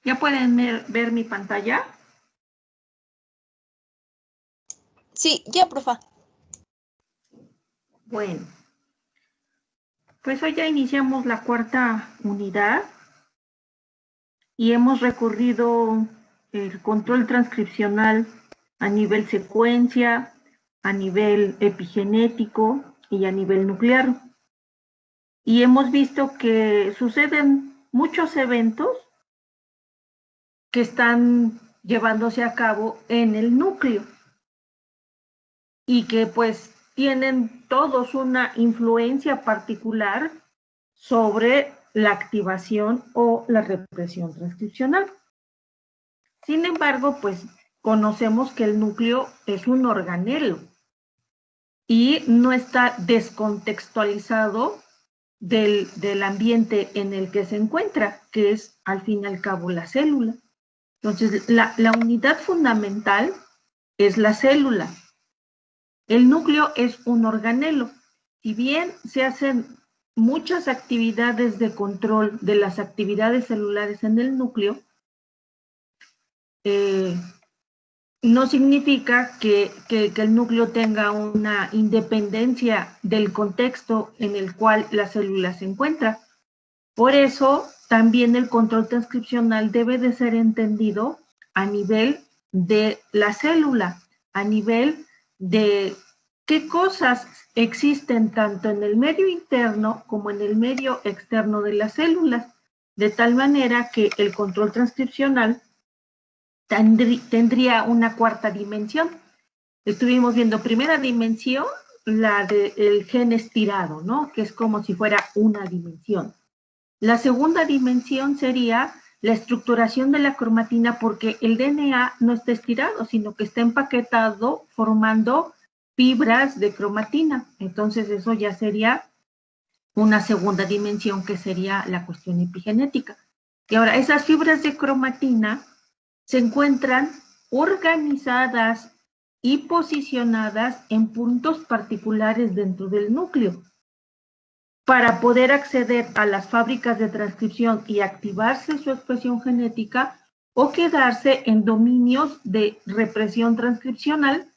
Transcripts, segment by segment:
¿Ya pueden ver mi pantalla? Sí, ya, profa. Bueno, pues hoy ya iniciamos la cuarta unidad y hemos recorrido el control transcripcional a nivel secuencia, a nivel epigenético y a nivel nuclear. Y hemos visto que suceden muchos eventos que están llevándose a cabo en el núcleo y que pues tienen todos una influencia particular sobre la activación o la represión transcripcional. Sin embargo, pues conocemos que el núcleo es un organelo y no está descontextualizado del ambiente en el que se encuentra, que es al fin y al cabo la célula. Entonces, la unidad fundamental es la célula. El núcleo es un organelo. Si bien se hacen muchas actividades de control de las actividades celulares en el núcleo, no significa que el núcleo tenga una independencia del contexto en el cual la célula se encuentra. Por eso, también el control transcripcional debe de ser entendido a nivel de la célula, a nivel de qué cosas existen tanto en el medio interno como en el medio externo de las células, de tal manera que el control transcripcional tendría una cuarta dimensión. Estuvimos viendo primera dimensión, la del gen estirado, ¿no? Que es como si fuera una dimensión. La segunda dimensión sería la estructuración de la cromatina, porque el DNA no está estirado, sino que está empaquetado formando fibras de cromatina. Entonces eso ya sería una segunda dimensión, que sería la cuestión epigenética. Y ahora, esas fibras de cromatina se encuentran organizadas y posicionadas en puntos particulares dentro del núcleo. Para poder acceder a las fábricas de transcripción y activarse su expresión genética o quedarse en dominios de represión transcripcional,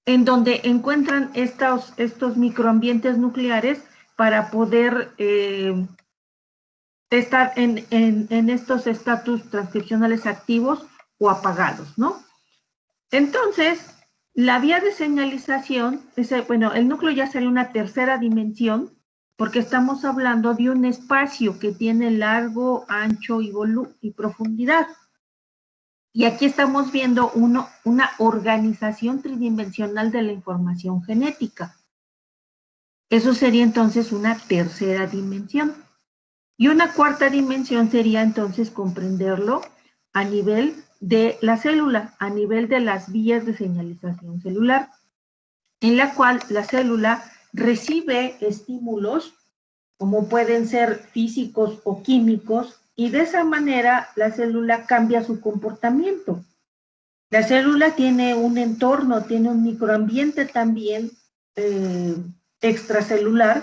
en donde encuentran estos microambientes nucleares para poder estar en estos estatus transcripcionales activos o apagados, ¿no? Entonces, la vía de señalización, bueno, el núcleo ya sería una tercera dimensión, porque estamos hablando de un espacio que tiene largo, ancho y profundidad. Y aquí estamos viendo una organización tridimensional de la información genética. Eso sería entonces una tercera dimensión. Y una cuarta dimensión sería entonces comprenderlo a nivel de la célula, a nivel de las vías de señalización celular, en la cual la célula recibe estímulos, como pueden ser físicos o químicos, y de esa manera la célula cambia su comportamiento. La célula tiene un entorno, tiene un microambiente también extracelular,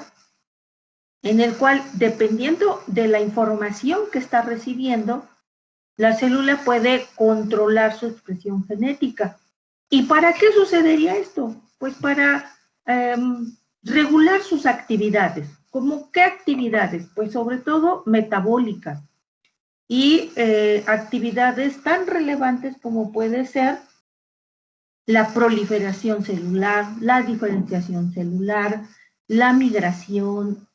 en el cual, dependiendo de la información que está recibiendo, la célula puede controlar su expresión genética. ¿Y para qué sucedería esto? Pues para regular sus actividades. ¿Cómo qué actividades? Pues sobre todo metabólicas y actividades tan relevantes como puede ser la proliferación celular, la diferenciación celular, la migración,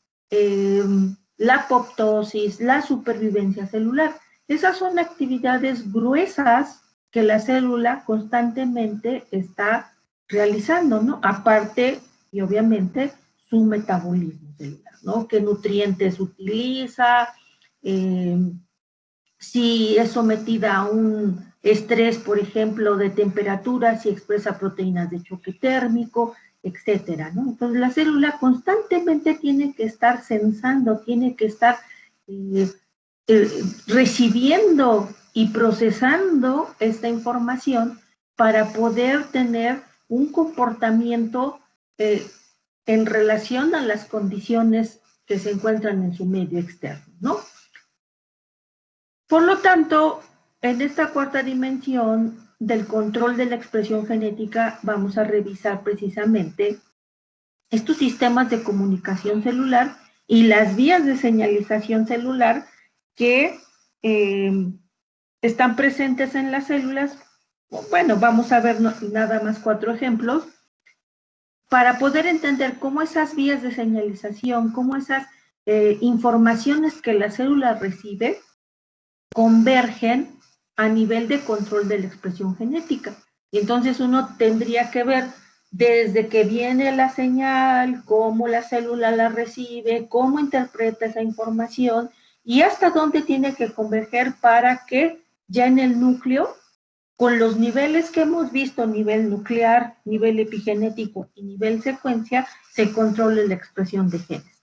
la apoptosis, la supervivencia celular. Esas son actividades gruesas que la célula constantemente está realizando, ¿no? Aparte, y obviamente, su metabolismo celular, ¿no? ¿Qué nutrientes utiliza? Si es sometida a un estrés, por ejemplo, de temperatura, si expresa proteínas de choque térmico, etcétera, ¿no? Entonces, la célula constantemente tiene que estar sensando, tiene que estar recibiendo y procesando esta información para poder tener un comportamiento en relación a las condiciones que se encuentran en su medio externo, ¿no? Por lo tanto, en esta cuarta dimensión del control de la expresión genética vamos a revisar precisamente estos sistemas de comunicación celular y las vías de señalización celular que están presentes en las células. Bueno, vamos a ver nada más 4 ejemplos para poder entender cómo esas vías de señalización, cómo esas informaciones que la célula recibe convergen a nivel de control de la expresión genética. Y entonces uno tendría que ver desde que viene la señal, cómo la célula la recibe, cómo interpreta esa información y hasta dónde tiene que converger para que ya en el núcleo, con los niveles que hemos visto, nivel nuclear, nivel epigenético y nivel secuencia, se controle la expresión de genes.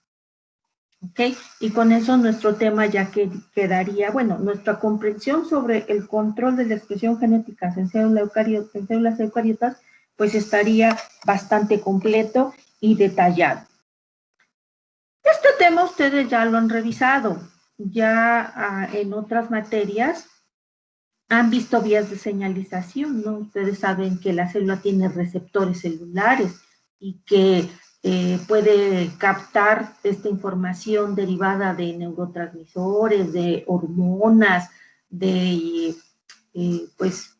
¿Ok? Y con eso nuestro tema ya quedaría, bueno, nuestra comprensión sobre el control de la expresión genética en células eucariotas, pues estaría bastante completo y detallado. Este tema ustedes ya lo han revisado, ya en otras materias han visto vías de señalización, ¿no? Ustedes saben que la célula tiene receptores celulares y que puede captar esta información derivada de neurotransmisores, de hormonas, de pues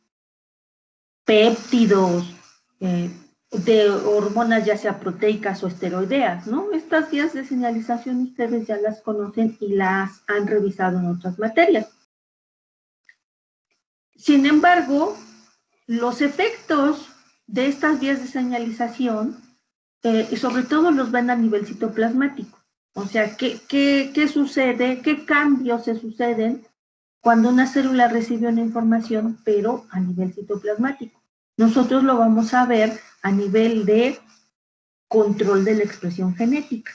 péptidos, de hormonas ya sea proteicas o esteroideas, ¿no? Estas vías de señalización ustedes ya las conocen y las han revisado en otras materias. Sin embargo, los efectos de estas vías de señalización, sobre todo los ven a nivel citoplasmático. O sea, ¿qué sucede? ¿Qué cambios se suceden cuando una célula recibe una información, pero a nivel citoplasmático? Nosotros lo vamos a ver a nivel de control de la expresión genética.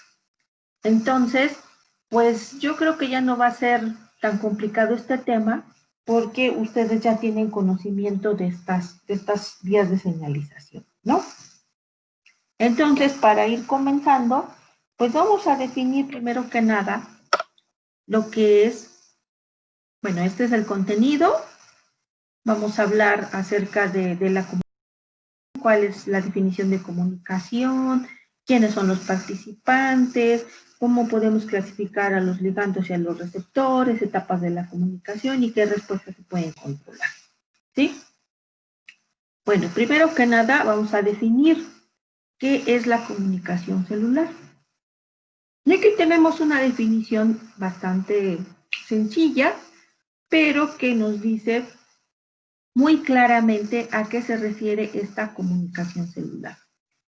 Entonces, pues yo creo que ya no va a ser tan complicado este tema, porque ustedes ya tienen conocimiento de estas vías de señalización, ¿no? Entonces, para ir comenzando, pues vamos a definir primero que nada lo que es, bueno, este es el contenido. Vamos a hablar acerca de la comunicación, cuál es la definición de comunicación, quiénes son los participantes, cómo podemos clasificar a los ligandos y a los receptores, etapas de la comunicación y qué respuestas se pueden controlar, ¿sí? Bueno, primero que nada vamos a definir qué es la comunicación celular. Y aquí tenemos una definición bastante sencilla, pero que nos dice muy claramente a qué se refiere esta comunicación celular.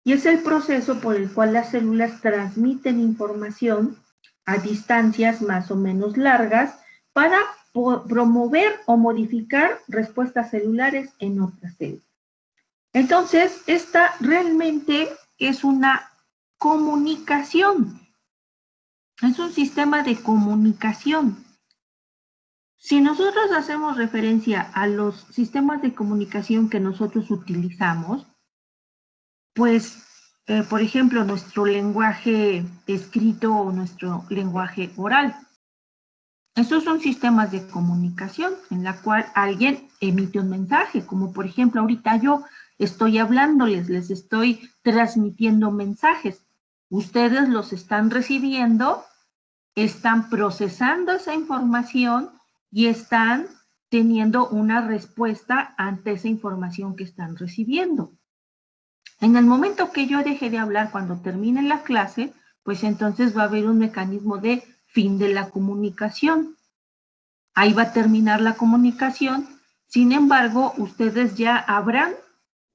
Y es el proceso por el cual las células transmiten información a distancias más o menos largas para promover o modificar respuestas celulares en otras células. Entonces, esta realmente es una comunicación. Es un sistema de comunicación. Si nosotros hacemos referencia a los sistemas de comunicación que nosotros utilizamos, pues, por ejemplo, nuestro lenguaje escrito o nuestro lenguaje oral. Estos son sistemas de comunicación en la cual alguien emite un mensaje, como por ejemplo ahorita yo estoy hablándoles, les estoy transmitiendo mensajes. Ustedes los están recibiendo, están procesando esa información y están teniendo una respuesta ante esa información que están recibiendo. En el momento que yo deje de hablar cuando termine la clase, pues entonces va a haber un mecanismo de fin de la comunicación. Ahí va a terminar la comunicación. Sin embargo, ustedes ya habrán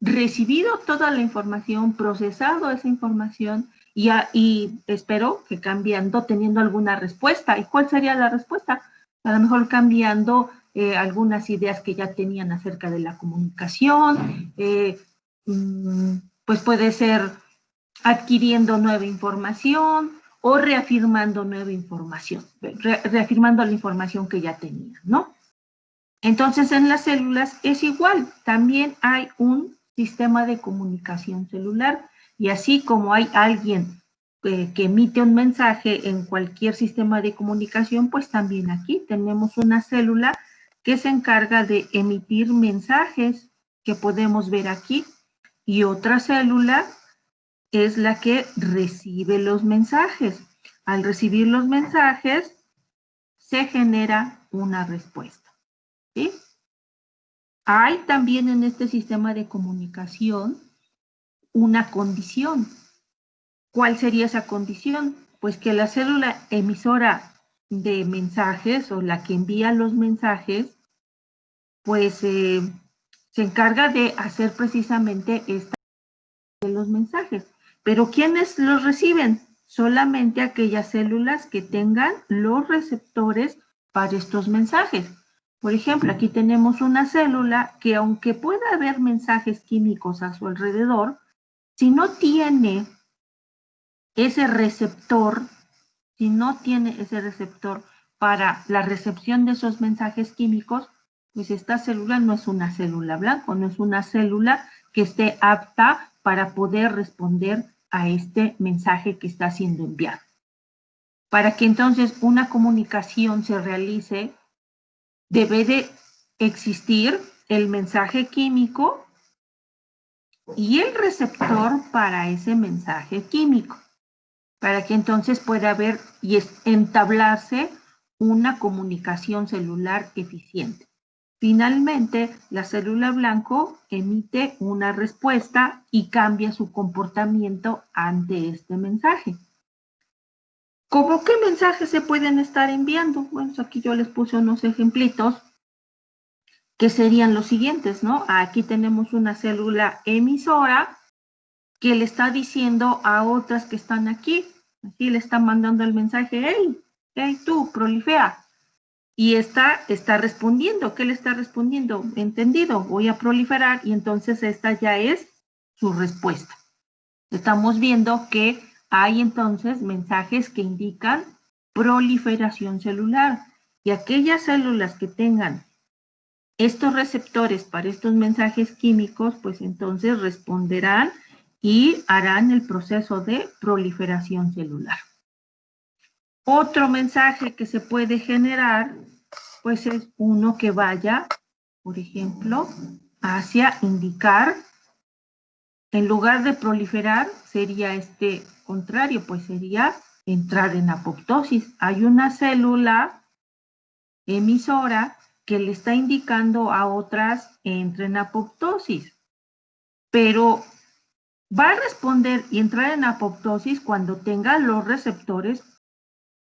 recibido toda la información, procesado esa información y espero que cambiando, teniendo alguna respuesta. ¿Y cuál sería la respuesta? A lo mejor cambiando algunas ideas que ya tenían acerca de la comunicación, pues puede ser adquiriendo nueva información o reafirmando nueva información, reafirmando la información que ya tenían, ¿no? Entonces, en las células es igual, también hay un sistema de comunicación celular y así como hay alguien que emite un mensaje en cualquier sistema de comunicación, pues también aquí tenemos una célula que se encarga de emitir mensajes que podemos ver aquí, y otra célula es la que recibe los mensajes. Al recibir los mensajes, se genera una respuesta, ¿sí? Hay también en este sistema de comunicación una condición. ¿Cuál sería esa condición? Pues que la célula emisora de mensajes o la que envía los mensajes, pues se encarga de hacer precisamente esta de los mensajes. Pero ¿quiénes los reciben? Solamente aquellas células que tengan los receptores para estos mensajes. Por ejemplo, aquí tenemos una célula que, aunque pueda haber mensajes químicos a su alrededor, si no tiene ese receptor, para la recepción de esos mensajes químicos, pues esta célula no es una célula blanco, no es una célula que esté apta para poder responder a este mensaje que está siendo enviado. Para que entonces una comunicación se realice, debe de existir el mensaje químico y el receptor para ese mensaje químico, para que entonces pueda haber y entablarse una comunicación celular eficiente. Finalmente, la célula blanco emite una respuesta y cambia su comportamiento ante este mensaje. ¿Cómo qué mensajes se pueden estar enviando? Bueno, aquí yo les puse unos ejemplitos que serían los siguientes, ¿no? Aquí tenemos una célula emisora que le está diciendo a otras que están aquí, aquí le está mandando el mensaje, hey, tú, prolifera. Y esta está respondiendo. ¿Qué le está respondiendo? Entendido, voy a proliferar, y entonces esta ya es su respuesta. Estamos viendo que hay entonces mensajes que indican proliferación celular, y aquellas células que tengan estos receptores para estos mensajes químicos, pues entonces responderán y harán el proceso de proliferación celular. Otro mensaje que se puede generar, pues es uno que vaya, por ejemplo, hacia indicar, en lugar de proliferar, sería este contrario, pues sería entrar en apoptosis. Hay una célula emisora que le está indicando a otras entre en apoptosis, pero va a responder y entrar en apoptosis cuando tenga los receptores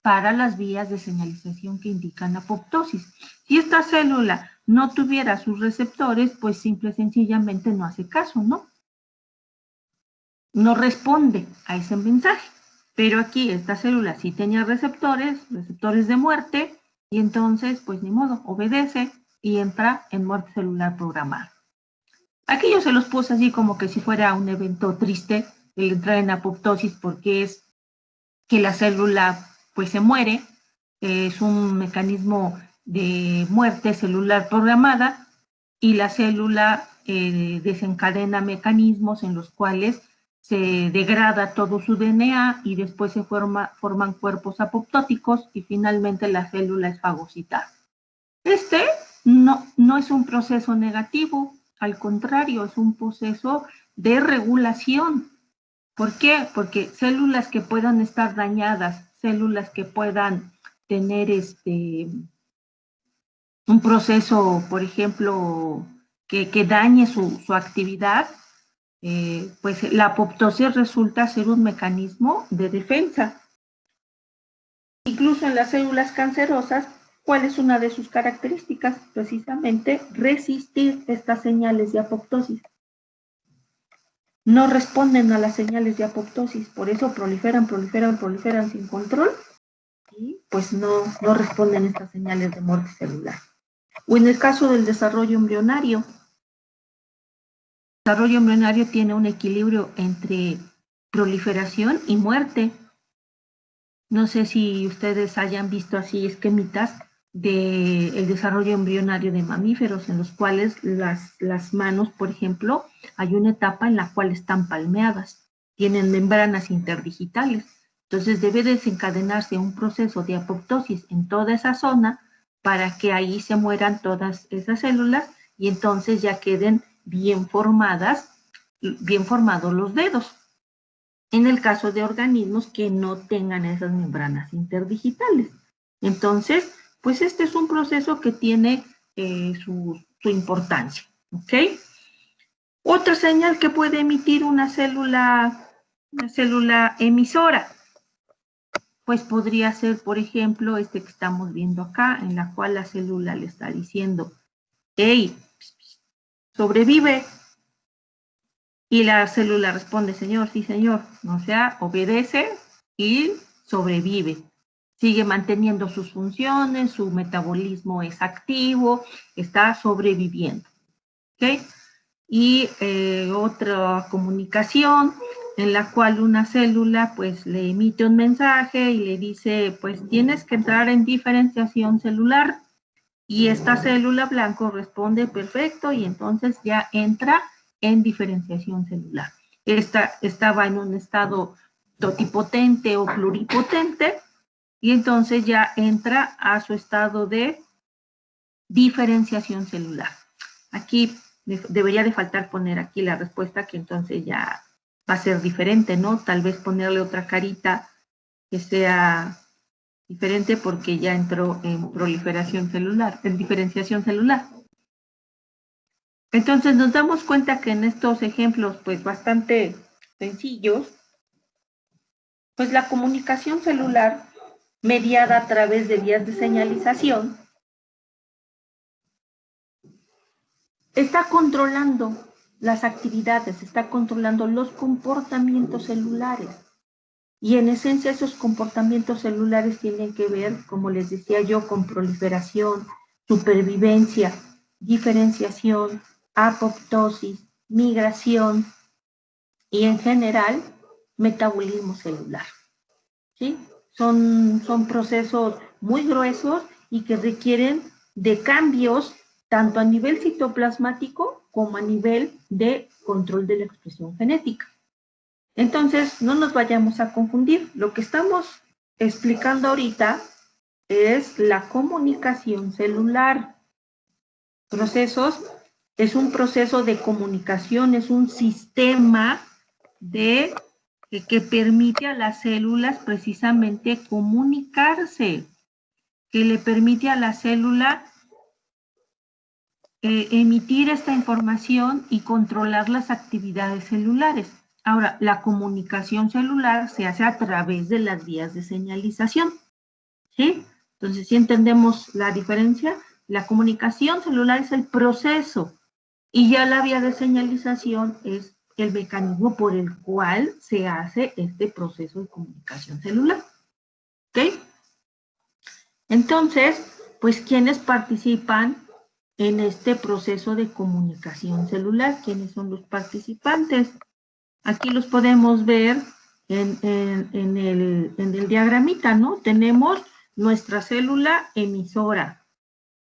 para las vías de señalización que indican apoptosis. Si esta célula no tuviera sus receptores, pues simple y sencillamente no hace caso, ¿no? No responde a ese mensaje. Pero aquí esta célula sí tenía receptores de muerte, y entonces, pues ni modo, obedece y entra en muerte celular programada. Aquí yo se los puse así como que si fuera un evento triste el entrar en apoptosis, porque es que la célula pues se muere, es un mecanismo de muerte celular programada, y la célula desencadena mecanismos en los cuales se degrada todo su DNA y después se forman cuerpos apoptóticos y finalmente la célula es fagocitada. Este no es un proceso negativo, al contrario, es un proceso de regulación. ¿Por qué? Porque células que puedan estar dañadas, células que puedan tener un proceso, por ejemplo, que dañe su actividad, pues la apoptosis resulta ser un mecanismo de defensa. Incluso en las células cancerosas, ¿cuál es una de sus características? Precisamente resistir estas señales de apoptosis. No responden a las señales de apoptosis, por eso proliferan sin control, y pues no responden a estas señales de muerte celular. O en el caso del desarrollo embrionario, el desarrollo embrionario tiene un equilibrio entre proliferación y muerte. No sé si ustedes hayan visto así esquemitas del desarrollo embrionario de mamíferos, en los cuales las manos, por ejemplo, hay una etapa en la cual están palmeadas, tienen membranas interdigitales. Entonces debe desencadenarse un proceso de apoptosis en toda esa zona para que ahí se mueran todas esas células y entonces ya queden bien formados los dedos. En el caso de organismos que no tengan esas membranas interdigitales. Entonces, pues este es un proceso que tiene su importancia, ¿ok? Otra señal que puede emitir una célula emisora, pues podría ser, por ejemplo, este que estamos viendo acá, en la cual la célula le está diciendo, hey, sobrevive. Y la célula responde, señor, sí, señor. O sea, obedece y sobrevive. Sigue manteniendo sus funciones, su metabolismo es activo, está sobreviviendo. ¿Ok? Y otra comunicación en la cual una célula pues le emite un mensaje y le dice, pues tienes que entrar en diferenciación celular. Y esta célula blanco responde perfecto y entonces ya entra en diferenciación celular. Esta estaba en un estado totipotente o pluripotente y entonces ya entra a su estado de diferenciación celular. Aquí debería de faltar poner aquí la respuesta que entonces ya va a ser diferente, ¿no? Tal vez ponerle otra carita que sea diferente porque ya entró en proliferación celular, en diferenciación celular. Entonces nos damos cuenta que en estos ejemplos pues bastante sencillos, pues la comunicación celular mediada a través de vías de señalización está controlando las actividades, está controlando los comportamientos celulares. Y en esencia esos comportamientos celulares tienen que ver, como les decía yo, con proliferación, supervivencia, diferenciación, apoptosis, migración y en general metabolismo celular. ¿Sí? Son procesos muy gruesos y que requieren de cambios tanto a nivel citoplasmático como a nivel de control de la expresión genética. Entonces, no nos vayamos a confundir. Lo que estamos explicando ahorita es la comunicación celular. Procesos, es un proceso de comunicación, es un sistema que permite a las células precisamente comunicarse, que le permite a la célula emitir esta información y controlar las actividades celulares. Ahora, la comunicación celular se hace a través de las vías de señalización, ¿sí? Entonces, si entendemos la diferencia, la comunicación celular es el proceso y ya la vía de señalización es el mecanismo por el cual se hace este proceso de comunicación celular, ¿ok? Entonces, pues, ¿quiénes participan en este proceso de comunicación celular? ¿Quiénes son los participantes? Aquí los podemos ver en el diagramita, ¿no? Tenemos nuestra célula emisora,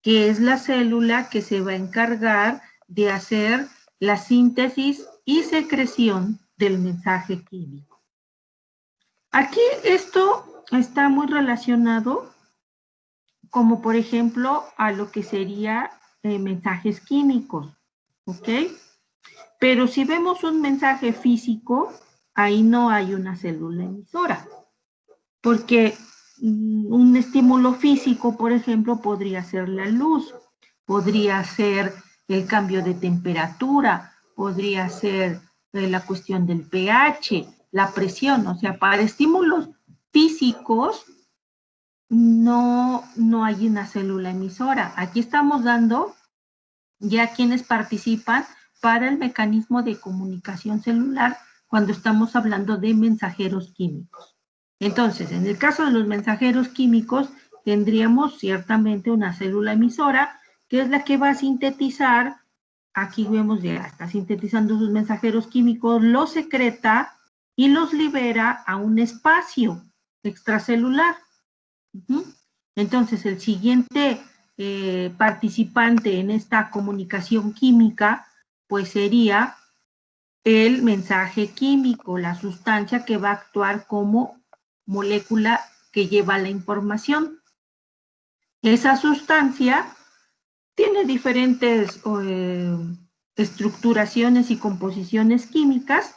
que es la célula que se va a encargar de hacer la síntesis y secreción del mensaje químico. Aquí esto está muy relacionado, como por ejemplo, a lo que sería mensajes químicos, ¿ok? Pero si vemos un mensaje físico, ahí no hay una célula emisora, porque un estímulo físico, por ejemplo, podría ser la luz, podría ser el cambio de temperatura, podría ser la cuestión del pH, la presión, o sea, para estímulos físicos no hay una célula emisora. Aquí estamos dando ya quienes participan para el mecanismo de comunicación celular cuando estamos hablando de mensajeros químicos. Entonces, en el caso de los mensajeros químicos, tendríamos ciertamente una célula emisora, que es la que va a sintetizar, aquí vemos ya está sintetizando sus mensajeros químicos, los secreta y los libera a un espacio extracelular. Entonces, el siguiente participante en esta comunicación química, pues sería el mensaje químico, la sustancia que va a actuar como molécula que lleva la información. Esa sustancia tiene diferentes estructuraciones y composiciones químicas,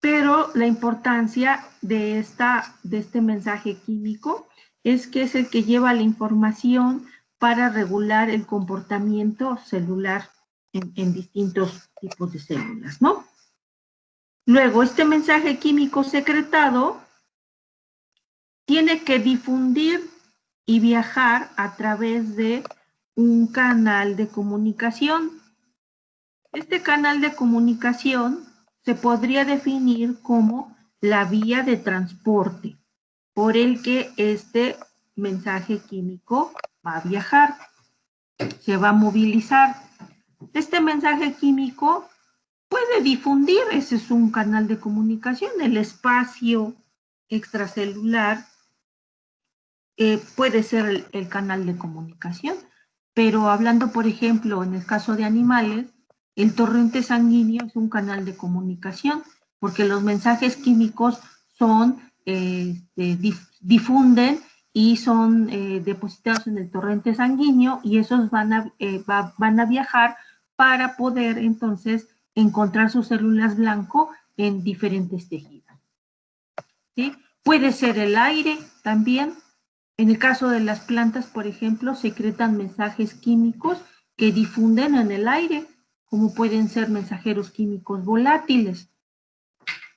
pero la importancia de este mensaje químico es que es el que lleva la información para regular el comportamiento celular en distintos tipos de células, ¿no? Luego, este mensaje químico secretado tiene que difundir y viajar a través de un canal de comunicación. Este canal de comunicación se podría definir como la vía de transporte por el que este mensaje químico va a viajar, se va a movilizar. Este mensaje químico puede difundir, ese es un canal de comunicación, el espacio extracelular puede ser el canal de comunicación, pero hablando, por ejemplo, en el caso de animales, el torrente sanguíneo es un canal de comunicación, porque los mensajes químicos son, difunden y son depositados en el torrente sanguíneo y esos van a viajar para poder entonces encontrar sus células blanco en diferentes tejidos. ¿Sí? Puede ser el aire también. En el caso de las plantas, por ejemplo, secretan mensajes químicos que difunden en el aire, como pueden ser mensajeros químicos volátiles.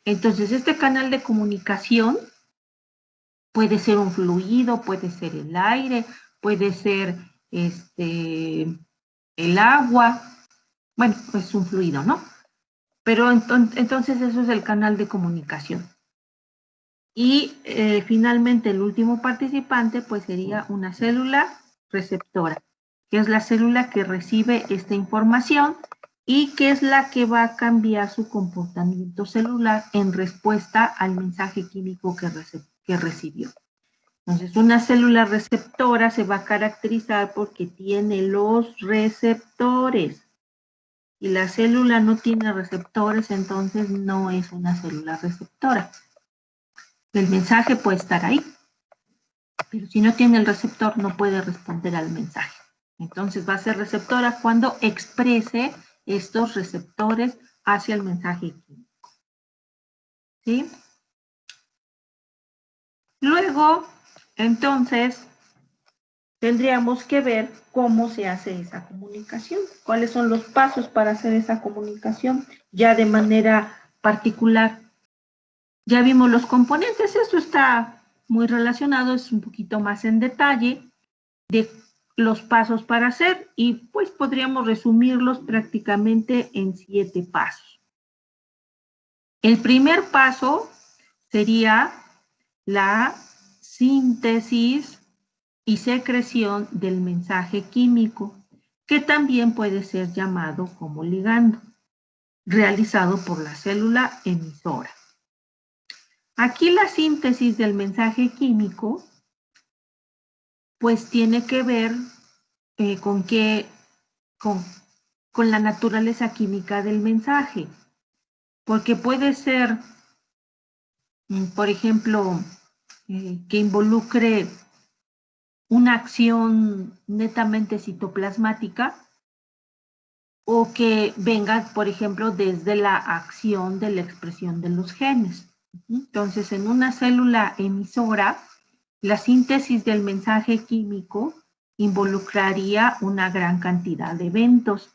Entonces, este canal de comunicación puede ser un fluido, puede ser el aire, puede ser el agua. Bueno, es un fluido, ¿no? Pero entonces eso es el canal de comunicación. Y finalmente el último participante pues sería una célula receptora, que es la célula que recibe esta información y que es la que va a cambiar su comportamiento celular en respuesta al mensaje químico que recibió. Entonces, una célula receptora se va a caracterizar porque tiene los receptores. Si la célula no tiene receptores, entonces no es una célula receptora. El mensaje puede estar ahí, pero si no tiene el receptor no puede responder al mensaje. Entonces va a ser receptora cuando exprese estos receptores hacia el mensaje químico. ¿Sí? Luego, entonces, tendríamos que ver cómo se hace esa comunicación, cuáles son los pasos para hacer esa comunicación ya de manera particular. Ya vimos los componentes, esto está muy relacionado, es un poquito más en detalle de los pasos para hacer y pues podríamos resumirlos prácticamente en 7 pasos. El primer paso sería la síntesis y secreción del mensaje químico, que también puede ser llamado como ligando, realizado por la célula emisora. Aquí la síntesis del mensaje químico pues tiene que ver con la naturaleza química del mensaje, porque puede ser, por ejemplo, que involucre una acción netamente citoplasmática o que venga, por ejemplo, desde la acción de la expresión de los genes. Entonces, en una célula emisora, la síntesis del mensaje químico involucraría una gran cantidad de eventos.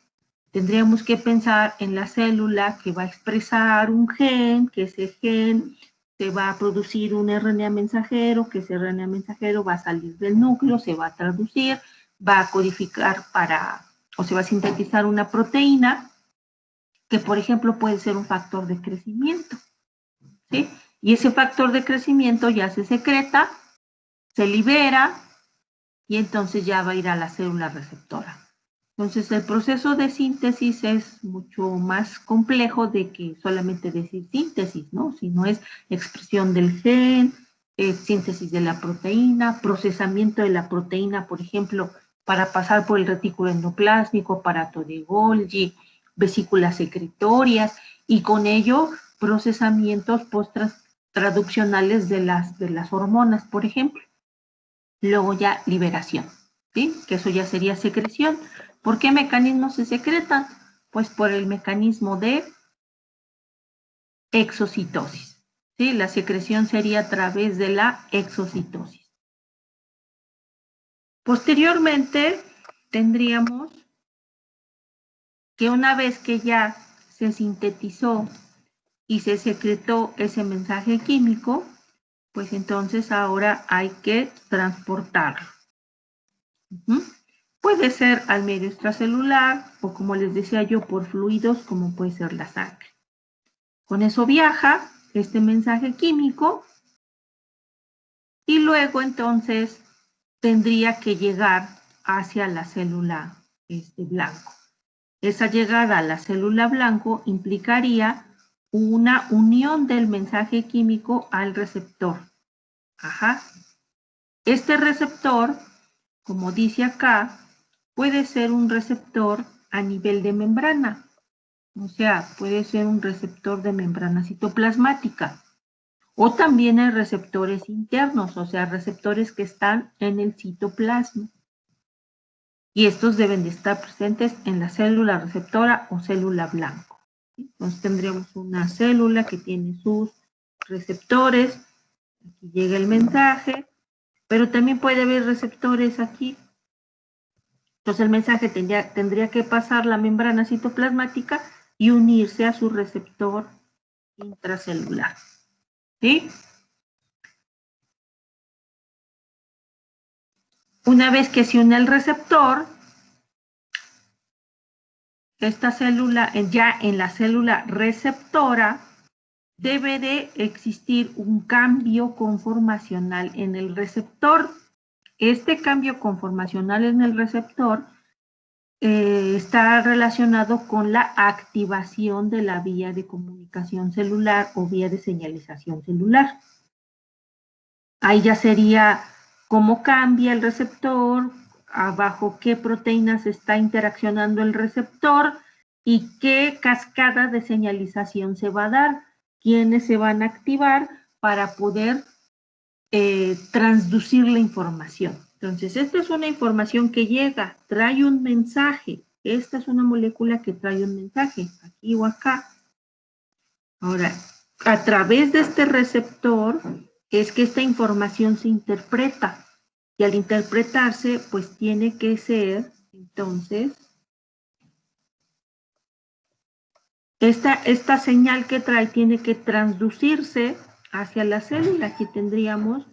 Tendríamos que pensar en la célula que va a expresar un gen, que ese gen se va a producir un RNA mensajero, que ese RNA mensajero va a salir del núcleo, se va a traducir, va a codificar o se va a sintetizar una proteína, que por ejemplo puede ser un factor de crecimiento, ¿sí? Y ese factor de crecimiento ya se secreta, se libera y entonces ya va a ir a la célula receptora. Entonces el proceso de síntesis es mucho más complejo de que solamente decir síntesis, ¿no? Sino es expresión del gen, síntesis de la proteína, procesamiento de la proteína, por ejemplo, para pasar por el retículo endoplásmico, aparato de Golgi, vesículas secretorias, y con ello procesamientos traduccionales de las hormonas, por ejemplo. Luego ya liberación, ¿sí? Que eso ya sería secreción. ¿Por qué mecanismos se secretan? Pues por el mecanismo de exocitosis, ¿sí? La secreción sería a través de la exocitosis. Posteriormente, tendríamos que una vez que ya se sintetizó y se secretó ese mensaje químico, pues entonces ahora hay que transportarlo. Puede ser al medio extracelular o, como les decía yo, por fluidos como puede ser la sangre. Con eso viaja este mensaje químico y luego entonces tendría que llegar hacia la célula blanco. Esa llegada a la célula blanco implicaría una unión del mensaje químico al receptor. Ajá. Este receptor, como dice acá, puede ser un receptor a nivel de membrana. O sea, puede ser un receptor de membrana citoplasmática. O también hay receptores internos, o sea, receptores que están en el citoplasma. Y estos deben de estar presentes en la célula receptora o célula blanco. Entonces tendríamos una célula que tiene sus receptores. Aquí llega el mensaje, pero también puede haber receptores aquí. Entonces el mensaje tendría que pasar la membrana citoplasmática y unirse a su receptor intracelular. ¿Sí? Una vez que se une el receptor, esta célula, ya en la célula receptora, debe de existir un cambio conformacional en el receptor. Este cambio conformacional en el receptor está relacionado con la activación de la vía de comunicación celular o vía de señalización celular. Ahí ya sería cómo cambia el receptor, bajo qué proteínas está interaccionando el receptor y qué cascada de señalización se va a dar, quiénes se van a activar para poder transducir la información. Entonces, esta es una información que llega, trae un mensaje. Esta es una molécula que trae un mensaje, aquí o acá. Ahora, a través de este receptor es que esta información se interpreta. Y al interpretarse, pues tiene que ser, entonces, esta señal que trae tiene que transducirse hacia la célula. Aquí tendríamos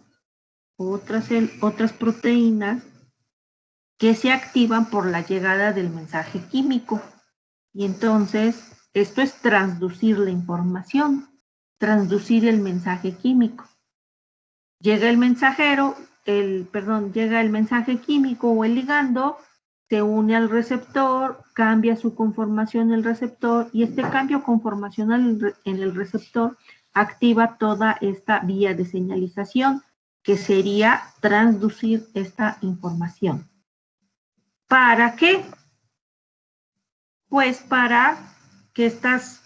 otras proteínas que se activan por la llegada del mensaje químico. Y entonces, esto es transducir la información, transducir el mensaje químico. Llega el mensajero, llega el mensaje químico o el ligando, se une al receptor, cambia su conformación el receptor y este cambio conformacional en el receptor activa toda esta vía de señalización que sería transducir esta información. ¿Para qué? Pues para que estas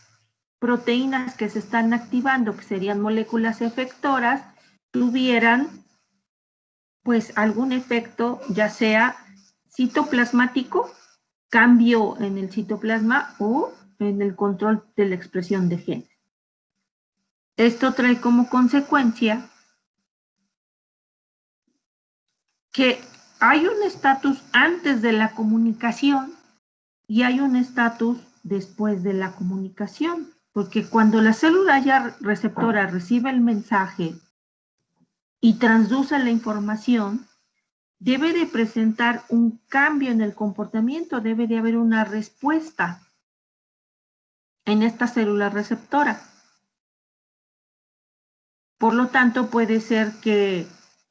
proteínas que se están activando, que serían moléculas efectoras, tuvieran pues algún efecto, ya sea citoplasmático, cambio en el citoplasma o en el control de la expresión de genes. Esto trae como consecuencia que hay un estatus antes de la comunicación y hay un estatus después de la comunicación, porque cuando la célula ya receptora recibe el mensaje y transduce la información, debe de presentar un cambio en el comportamiento, debe de haber una respuesta en esta célula receptora. Por lo tanto, puede ser que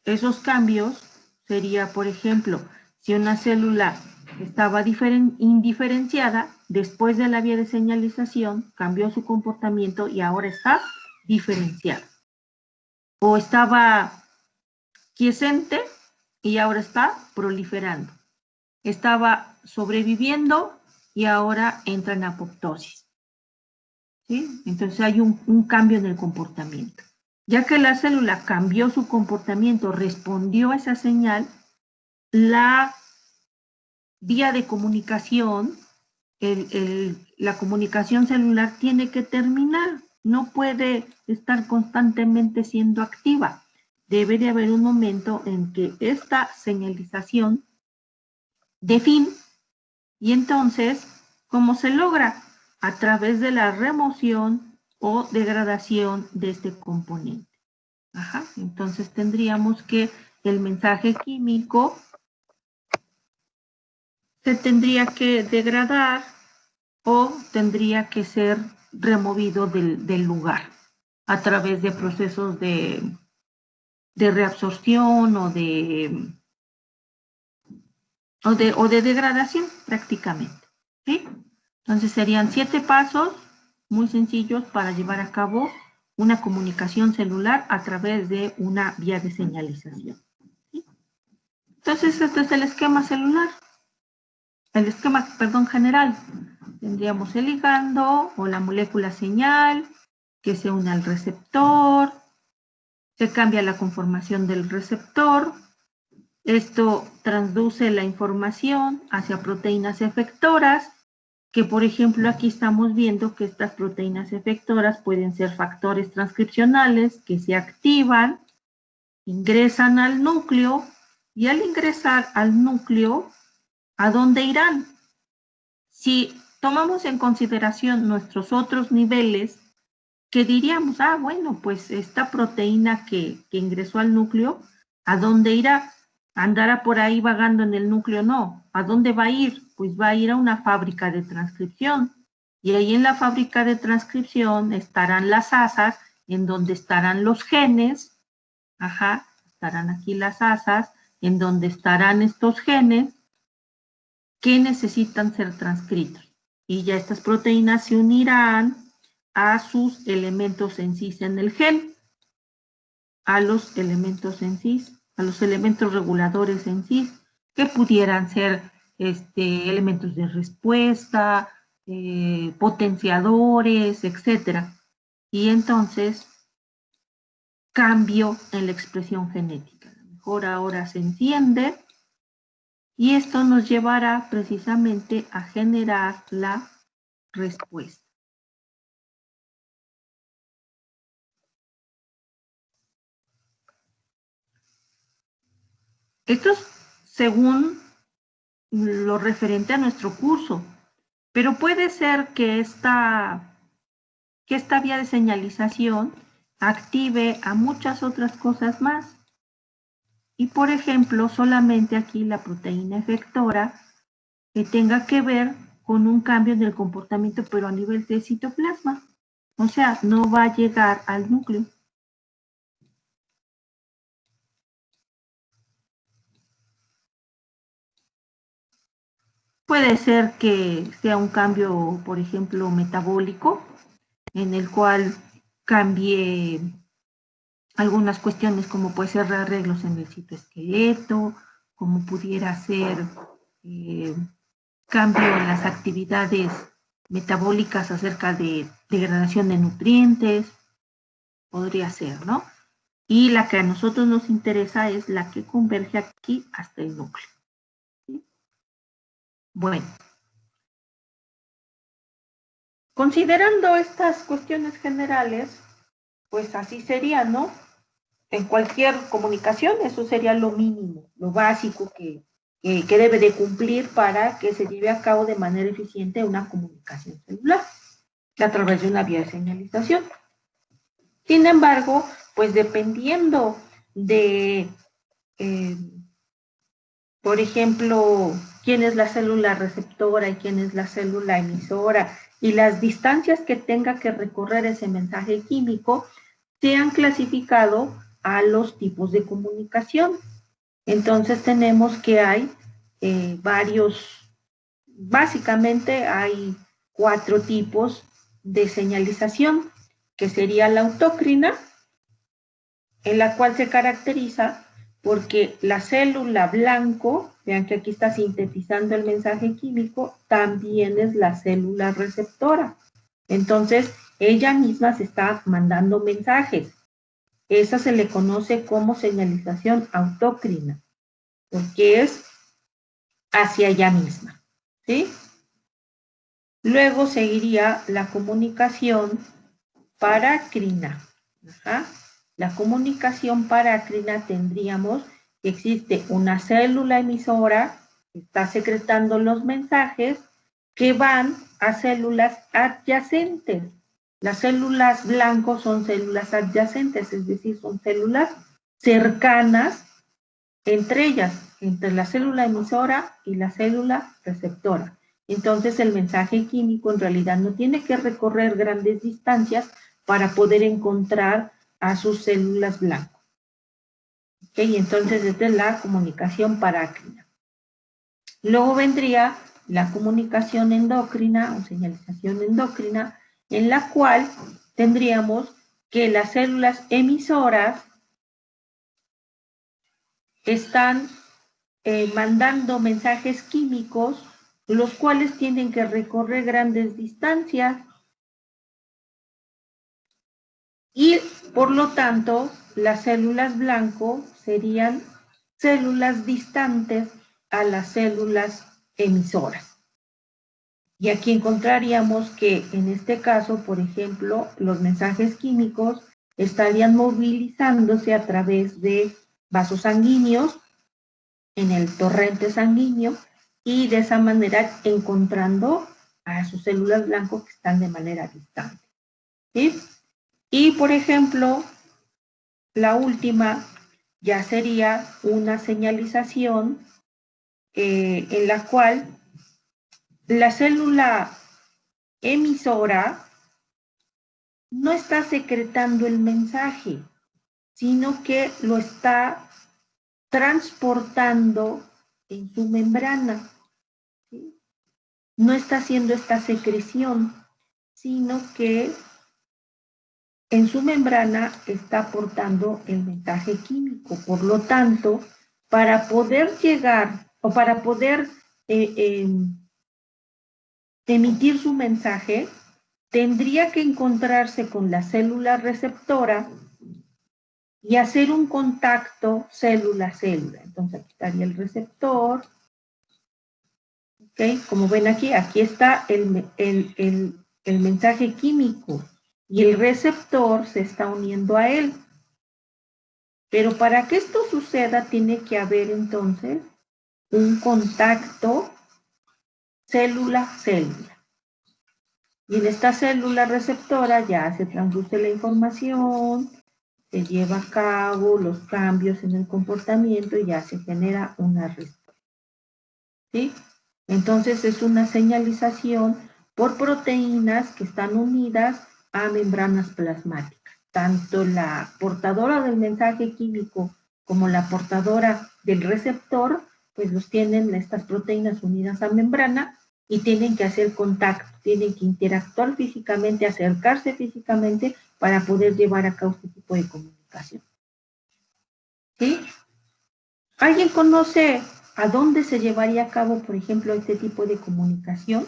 esos cambios sería, por ejemplo, si una célula estaba indiferenciada, después de la vía de señalización, cambió su comportamiento y ahora está diferenciada. O estaba quiescente y ahora está proliferando. Estaba sobreviviendo y ahora entra en apoptosis. ¿Sí? Entonces hay un cambio en el comportamiento. Ya que la célula cambió su comportamiento, respondió a esa señal, la vía de comunicación, la comunicación celular tiene que terminar. No puede estar constantemente siendo activa. Debe de haber un momento en que esta señalización dé fin. Y entonces, ¿cómo se logra? A través de la remoción o degradación de este componente. Ajá. Entonces tendríamos que el mensaje químico se tendría que degradar o tendría que ser removido del lugar a través de procesos de reabsorción o de degradación prácticamente. ¿Sí? Entonces serían 7 pasos muy sencillos para llevar a cabo una comunicación celular a través de una vía de señalización. ¿Sí? Entonces este es el esquema celular. El esquema, perdón, general. Tendríamos el ligando o la molécula señal que se une al receptor, se cambia la conformación del receptor, esto transduce la información hacia proteínas efectoras, que por ejemplo aquí estamos viendo que estas proteínas efectoras pueden ser factores transcripcionales que se activan, ingresan al núcleo y al ingresar al núcleo, ¿a dónde irán? Si tomamos en consideración nuestros otros niveles, que diríamos, bueno, pues esta proteína que ingresó al núcleo, ¿a dónde irá? ¿Andará por ahí vagando en el núcleo? No. ¿A dónde va a ir? Pues va a ir a una fábrica de transcripción. Y ahí en la fábrica de transcripción estarán las asas, en donde estarán los genes, estarán aquí las asas, en donde estarán estos genes que necesitan ser transcritos. Y ya estas proteínas se unirán a sus elementos en cis en el gen, a los elementos en cis, a los elementos reguladores en cis, que pudieran ser elementos de respuesta, potenciadores, etc. Y entonces, cambio en la expresión genética. A lo mejor ahora se entiende, y esto nos llevará precisamente a generar la respuesta. Esto es según lo referente a nuestro curso, pero puede ser que esta vía de señalización active a muchas otras cosas más. Y por ejemplo, solamente aquí la proteína efectora que tenga que ver con un cambio en el comportamiento, pero a nivel de citoplasma. O sea, no va a llegar al núcleo. Puede ser que sea un cambio, por ejemplo, metabólico, en el cual cambie algunas cuestiones como puede ser arreglos en el citoesqueleto, como pudiera ser cambio en las actividades metabólicas acerca de degradación de nutrientes, podría ser, ¿no? Y la que a nosotros nos interesa es la que converge aquí hasta el núcleo. ¿Sí? Bueno, considerando estas cuestiones generales, pues así sería, ¿no? En cualquier comunicación, eso sería lo mínimo, lo básico que debe de cumplir para que se lleve a cabo de manera eficiente una comunicación celular a través de una vía de señalización. Sin embargo, pues dependiendo de, por ejemplo, quién es la célula receptora y quién es la célula emisora y las distancias que tenga que recorrer ese mensaje químico, se han clasificado a los tipos de comunicación. Entonces tenemos que hay básicamente hay 4 tipos de señalización, que sería la autócrina, en la cual se caracteriza porque la célula blanco, vean que aquí está sintetizando el mensaje químico, también es la célula receptora. Entonces, ella misma se está mandando mensajes. esa se le conoce como señalización autócrina, porque es hacia ella misma, ¿sí? Luego seguiría la comunicación parácrina. Ajá. La comunicación parácrina tendríamos que existe una célula emisora que está secretando los mensajes que van a células adyacentes. Las células blancos son células adyacentes, es decir, son células cercanas entre ellas, entre la célula emisora y la célula receptora. Entonces el mensaje químico en realidad no tiene que recorrer grandes distancias para poder encontrar a sus células blancas. ¿Okay? Entonces esta es la comunicación parácrina. Luego vendría la comunicación endocrina o señalización endocrina, en la cual tendríamos que las células emisoras están mandando mensajes químicos, los cuales tienen que recorrer grandes distancias y por lo tanto las células blanco serían células distantes a las células emisoras. Y aquí encontraríamos que en este caso, por ejemplo, los mensajes químicos estarían movilizándose a través de vasos sanguíneos en el torrente sanguíneo y de esa manera encontrando a sus células blancas que están de manera distante. ¿Sí? Y por ejemplo, la última ya sería una señalización en la cual la célula emisora no está secretando el mensaje, sino que lo está transportando en su membrana. ¿Sí? No está haciendo esta secreción, sino que en su membrana está aportando el mensaje químico. Por lo tanto, para poder llegar o para poder emitir su mensaje, tendría que encontrarse con la célula receptora y hacer un contacto célula-célula. Entonces aquí estaría el receptor. ¿Okay? Como ven aquí, aquí está el mensaje químico y el receptor se está uniendo a él. Pero para que esto suceda tiene que haber entonces un contacto célula-célula. Y en esta célula receptora ya se transduce la información, se lleva a cabo los cambios en el comportamiento y ya se genera una respuesta. ¿Sí? Entonces es una señalización por proteínas que están unidas a membranas plasmáticas. Tanto la portadora del mensaje químico como la portadora del receptor, pues los tienen estas proteínas unidas a membrana y tienen que hacer contacto, tienen que interactuar físicamente, acercarse físicamente para poder llevar a cabo este tipo de comunicación. ¿Sí? ¿Alguien conoce a dónde se llevaría a cabo, por ejemplo, este tipo de comunicación?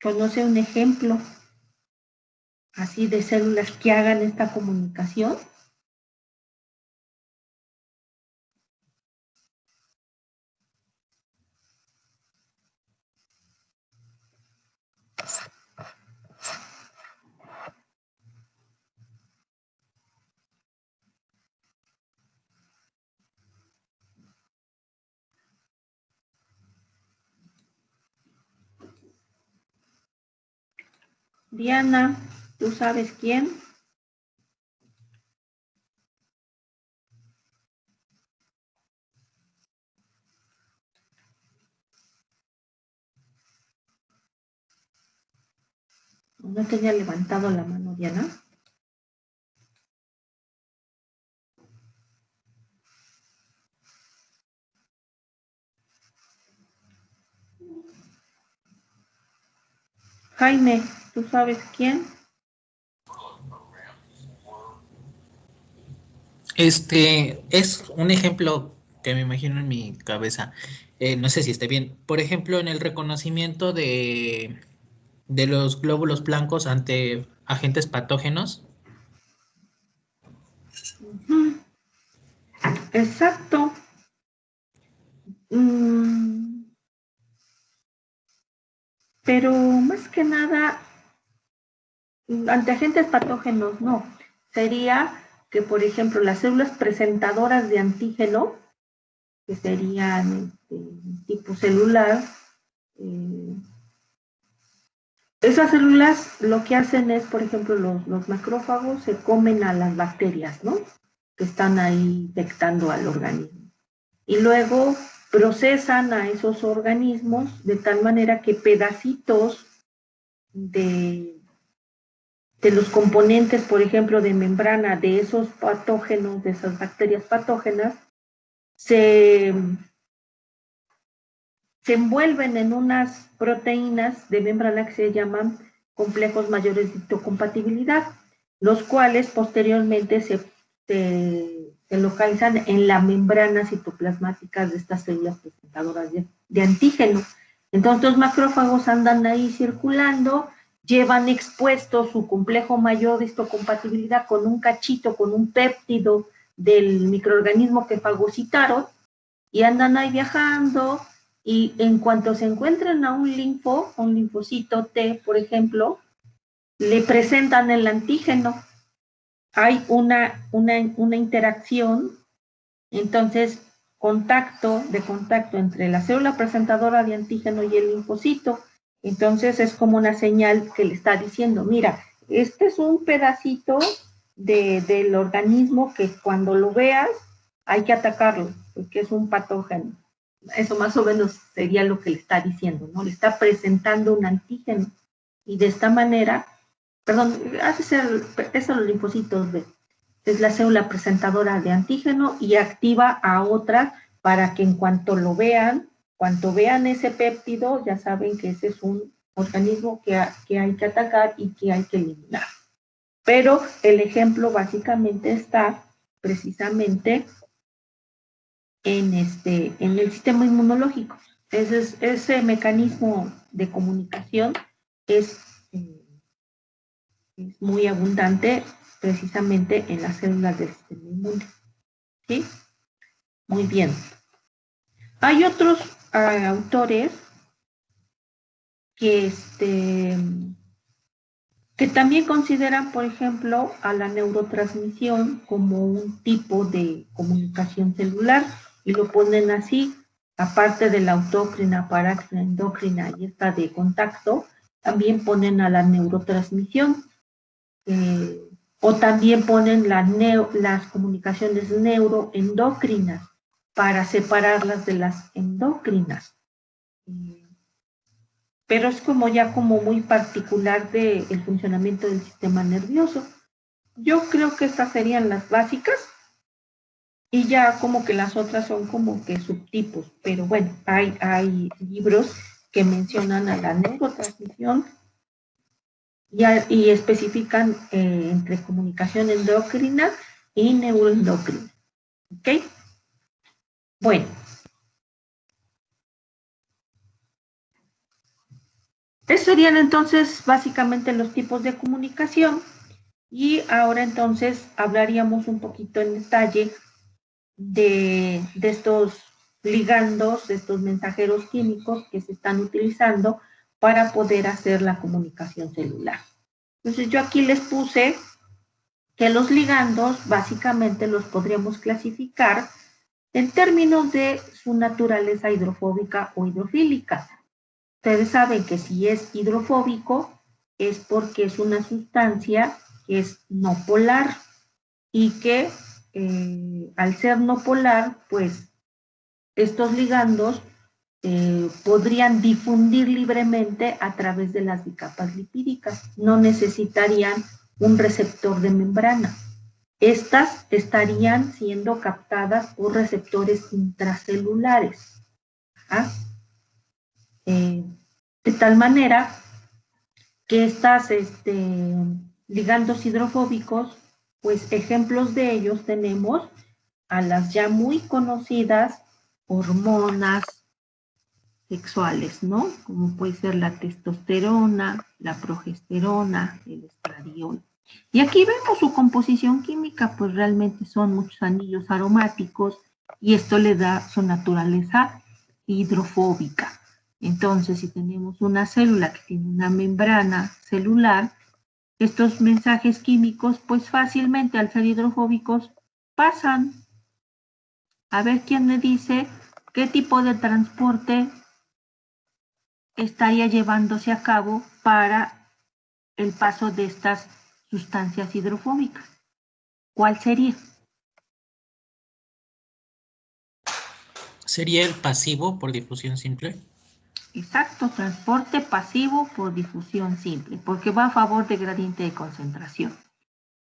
¿Conoce un ejemplo así de células que hagan esta comunicación? Diana, ¿tú sabes quién? ¿No tenía levantado la mano, Diana? Jaime, ¿tú sabes quién? Es un ejemplo que me imagino en mi cabeza. No sé si esté bien. Por ejemplo, en el reconocimiento de los glóbulos blancos ante agentes patógenos. Exacto. Pero más que nada, ante agentes patógenos no. Sería que, por ejemplo, las células presentadoras de antígeno, que serían tipo celular, esas células lo que hacen es, por ejemplo, los macrófagos se comen a las bacterias, ¿no? Que están ahí infectando al organismo. Y luego procesan a esos organismos de tal manera que pedacitos de los componentes, por ejemplo, de membrana de esos patógenos, de esas bacterias patógenas, se envuelven en unas proteínas de membrana que se llaman complejos mayores de histocompatibilidad, los cuales posteriormente se localizan en la membrana citoplasmática de estas células presentadoras de antígeno. Entonces los macrófagos andan ahí circulando, llevan expuesto su complejo mayor de histocompatibilidad con un cachito, con un péptido del microorganismo que fagocitaron, y andan ahí viajando, y en cuanto se encuentren a un linfocito T, por ejemplo, le presentan el antígeno. Hay una interacción, entonces contacto entre la célula presentadora de antígeno y el linfocito. Entonces es como una señal que le está diciendo, mira, este es un pedacito del organismo que cuando lo veas hay que atacarlo, porque es un patógeno. Eso más o menos sería lo que le está diciendo, ¿no? Le está presentando un antígeno. Y de esta manera, perdón, hace ser, eso los linfocitos B. Es la célula presentadora de antígeno y activa a otras para que en cuanto lo vean, cuando vean ese péptido, ya saben que ese es un organismo que hay que atacar y que hay que eliminar. Pero el ejemplo básicamente está precisamente en el sistema inmunológico. Ese mecanismo de comunicación es muy abundante precisamente en las células del sistema inmune. ¿Sí? Muy bien. Hay otros autores que también consideran, por ejemplo, a la neurotransmisión como un tipo de comunicación celular y lo ponen así, aparte de la autócrina, parácrina, endocrina y esta de contacto, también ponen a la neurotransmisión o también ponen las comunicaciones neuroendocrinas para separarlas de las endocrinas. Pero es como muy particular del funcionamiento del sistema nervioso. Yo creo que estas serían las básicas y ya como que las otras son como que subtipos, pero bueno, hay libros que mencionan a la neurotransmisión y especifican entre comunicación endocrina y neuroendocrina. ¿Ok? Bueno. Esos serían entonces básicamente los tipos de comunicación y ahora entonces hablaríamos un poquito en detalle de estos ligandos, de estos mensajeros químicos que se están utilizando para poder hacer la comunicación celular. Entonces yo aquí les puse que los ligandos básicamente los podríamos clasificar en términos de su naturaleza hidrofóbica o hidrofílica. Ustedes saben que si es hidrofóbico es porque es una sustancia que es no polar y que al ser no polar, pues estos ligandos podrían difundir libremente a través de las bicapas lipídicas. No necesitarían un receptor de membrana. Estas estarían siendo captadas por receptores intracelulares. ¿Ah? De tal manera que estas ligandos hidrofóbicos, pues ejemplos de ellos tenemos a las ya muy conocidas hormonas sexuales, ¿no? Como puede ser la testosterona, la progesterona, el estradiol. Y aquí vemos su composición química, pues realmente son muchos anillos aromáticos y esto le da su naturaleza hidrofóbica. Entonces, si tenemos una célula que tiene una membrana celular, estos mensajes químicos, pues fácilmente al ser hidrofóbicos, pasan. A ver quién me dice qué tipo de transporte estaría llevándose a cabo para el paso de estas sustancias hidrofóbicas. ¿Cuál sería? ¿Sería el pasivo por difusión simple? Exacto, transporte pasivo por difusión simple, porque va a favor de gradiente de concentración.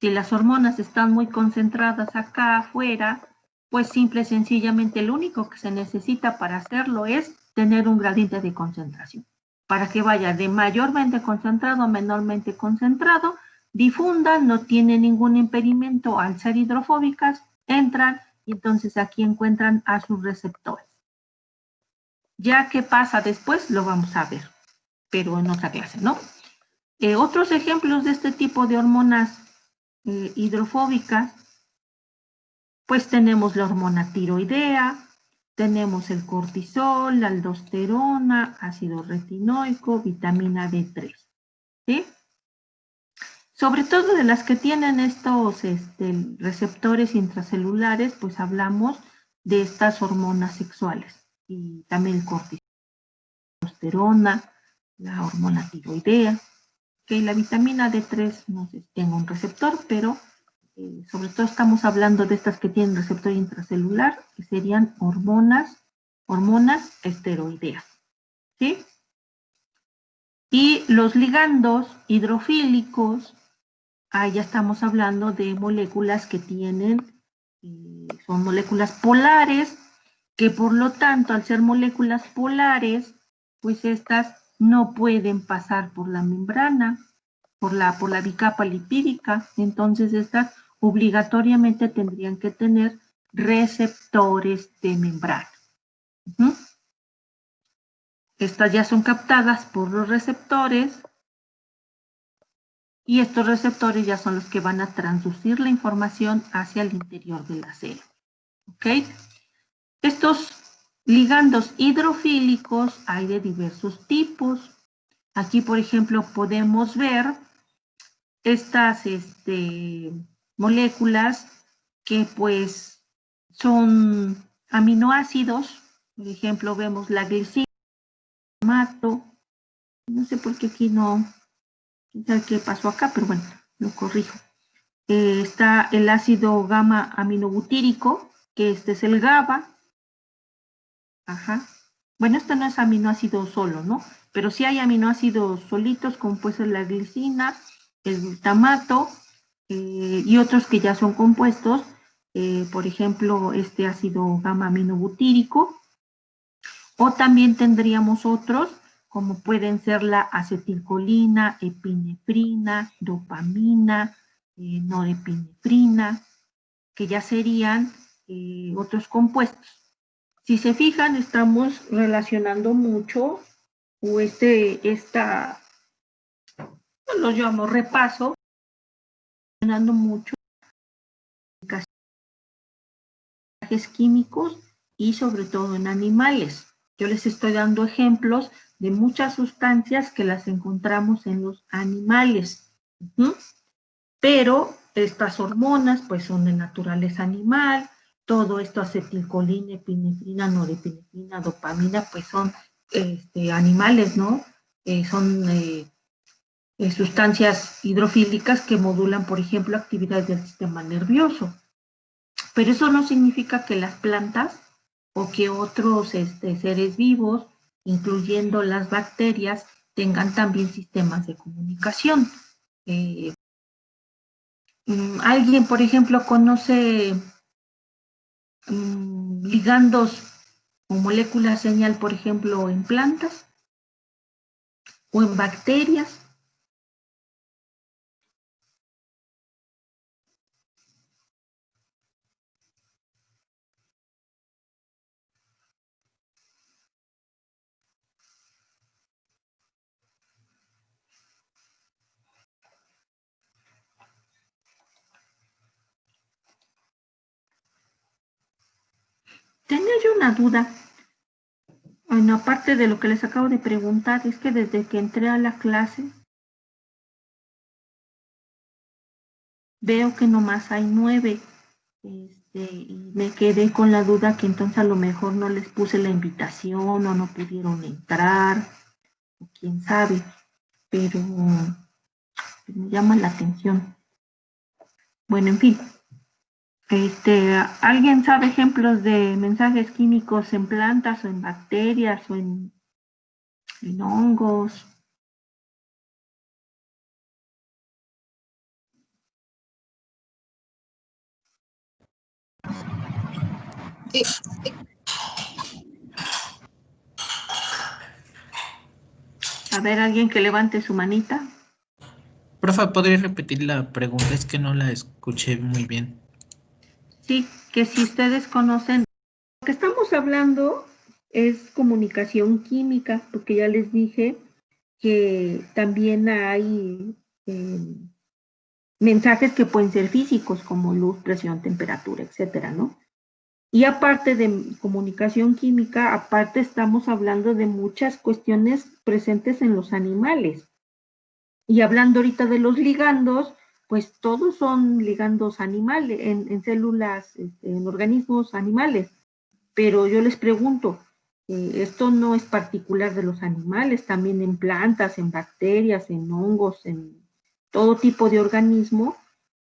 Si las hormonas están muy concentradas acá afuera, pues simple y sencillamente lo único que se necesita para hacerlo es tener un gradiente de concentración. Para que vaya de mayormente concentrado a menormente concentrado, difundan, no tiene ningún impedimento al ser hidrofóbicas, entran y entonces aquí encuentran a sus receptores. Ya qué pasa después lo vamos a ver, pero en otra clase, ¿no? Otros ejemplos de este tipo de hormonas hidrofóbicas, pues tenemos la hormona tiroidea, tenemos el cortisol, la aldosterona, ácido retinoico, vitamina D3, ¿sí? Sobre todo de las que tienen estos receptores intracelulares, pues hablamos de estas hormonas sexuales y también el cortisol, la aldosterona, la hormona tiroidea, que la vitamina D3 no sé si tenga un receptor, pero sobre todo estamos hablando de estas que tienen receptor intracelular, que serían hormonas esteroideas, ¿sí? Y los ligandos hidrofílicos, ahí ya estamos hablando de moléculas que tienen, son moléculas polares, que por lo tanto, al ser moléculas polares, pues estas no pueden pasar por la membrana, por la bicapa lipídica, entonces estas obligatoriamente tendrían que tener receptores de membrana. Estas ya son captadas por los receptores y estos receptores ya son los que van a transducir la información hacia el interior de la célula. ¿Ok? Estos ligandos hidrofílicos hay de diversos tipos. Aquí, por ejemplo, podemos ver estas moléculas que pues son aminoácidos. Por ejemplo, vemos la glicina, mato. No sé por qué aquí no, quién sabe qué pasó acá, pero bueno, lo corrijo. Está el ácido gamma aminobutírico, que este es el GABA. Ajá. Bueno, este no es aminoácido solo, ¿no? Pero sí hay aminoácidos solitos, como puede ser la glicina, el glutamato, y otros que ya son compuestos, por ejemplo, este ácido gamma aminobutírico, o también tendríamos otros, como pueden ser la acetilcolina, epinefrina, dopamina, norepinefrina, que ya serían otros compuestos. Si se fijan, estamos relacionando mucho, o lo llamo repaso, relacionando mucho químicos y sobre todo en animales. Yo les estoy dando ejemplos de muchas sustancias que las encontramos en los animales. Pero estas hormonas pues son de naturaleza animal, todo esto acetilcolina, epinefrina, norepinefrina, dopamina, pues son animales, ¿no? Son sustancias hidrofílicas que modulan, por ejemplo, actividades del sistema nervioso. Pero eso no significa que las plantas o que otros seres vivos, incluyendo las bacterias, tengan también sistemas de comunicación. ¿Alguien, por ejemplo, conoce ligandos o moléculas señal, por ejemplo, en plantas o en bacterias? una duda. Bueno, aparte de lo que les acabo de preguntar, es que desde que entré a la clase, veo que nomás hay 9. Y me quedé con la duda que entonces a lo mejor no les puse la invitación o no pudieron entrar, o quién sabe, pero me llama la atención. Bueno, en fin. ¿Alguien sabe ejemplos de mensajes químicos en plantas o en bacterias o en hongos? A ver, alguien que levante su manita. Profa, ¿podría repetir la pregunta? Es que no la escuché muy bien. Sí, que si ustedes conocen, lo que estamos hablando es comunicación química, porque ya les dije que también hay mensajes que pueden ser físicos, como luz, presión, temperatura, etcétera, ¿no? Y aparte de comunicación química, aparte estamos hablando de muchas cuestiones presentes en los animales. Y hablando ahorita de los ligandos, pues todos son ligandos animales, en células, en organismos animales. Pero yo les pregunto, esto no es particular de los animales, también en plantas, en bacterias, en hongos, en todo tipo de organismo,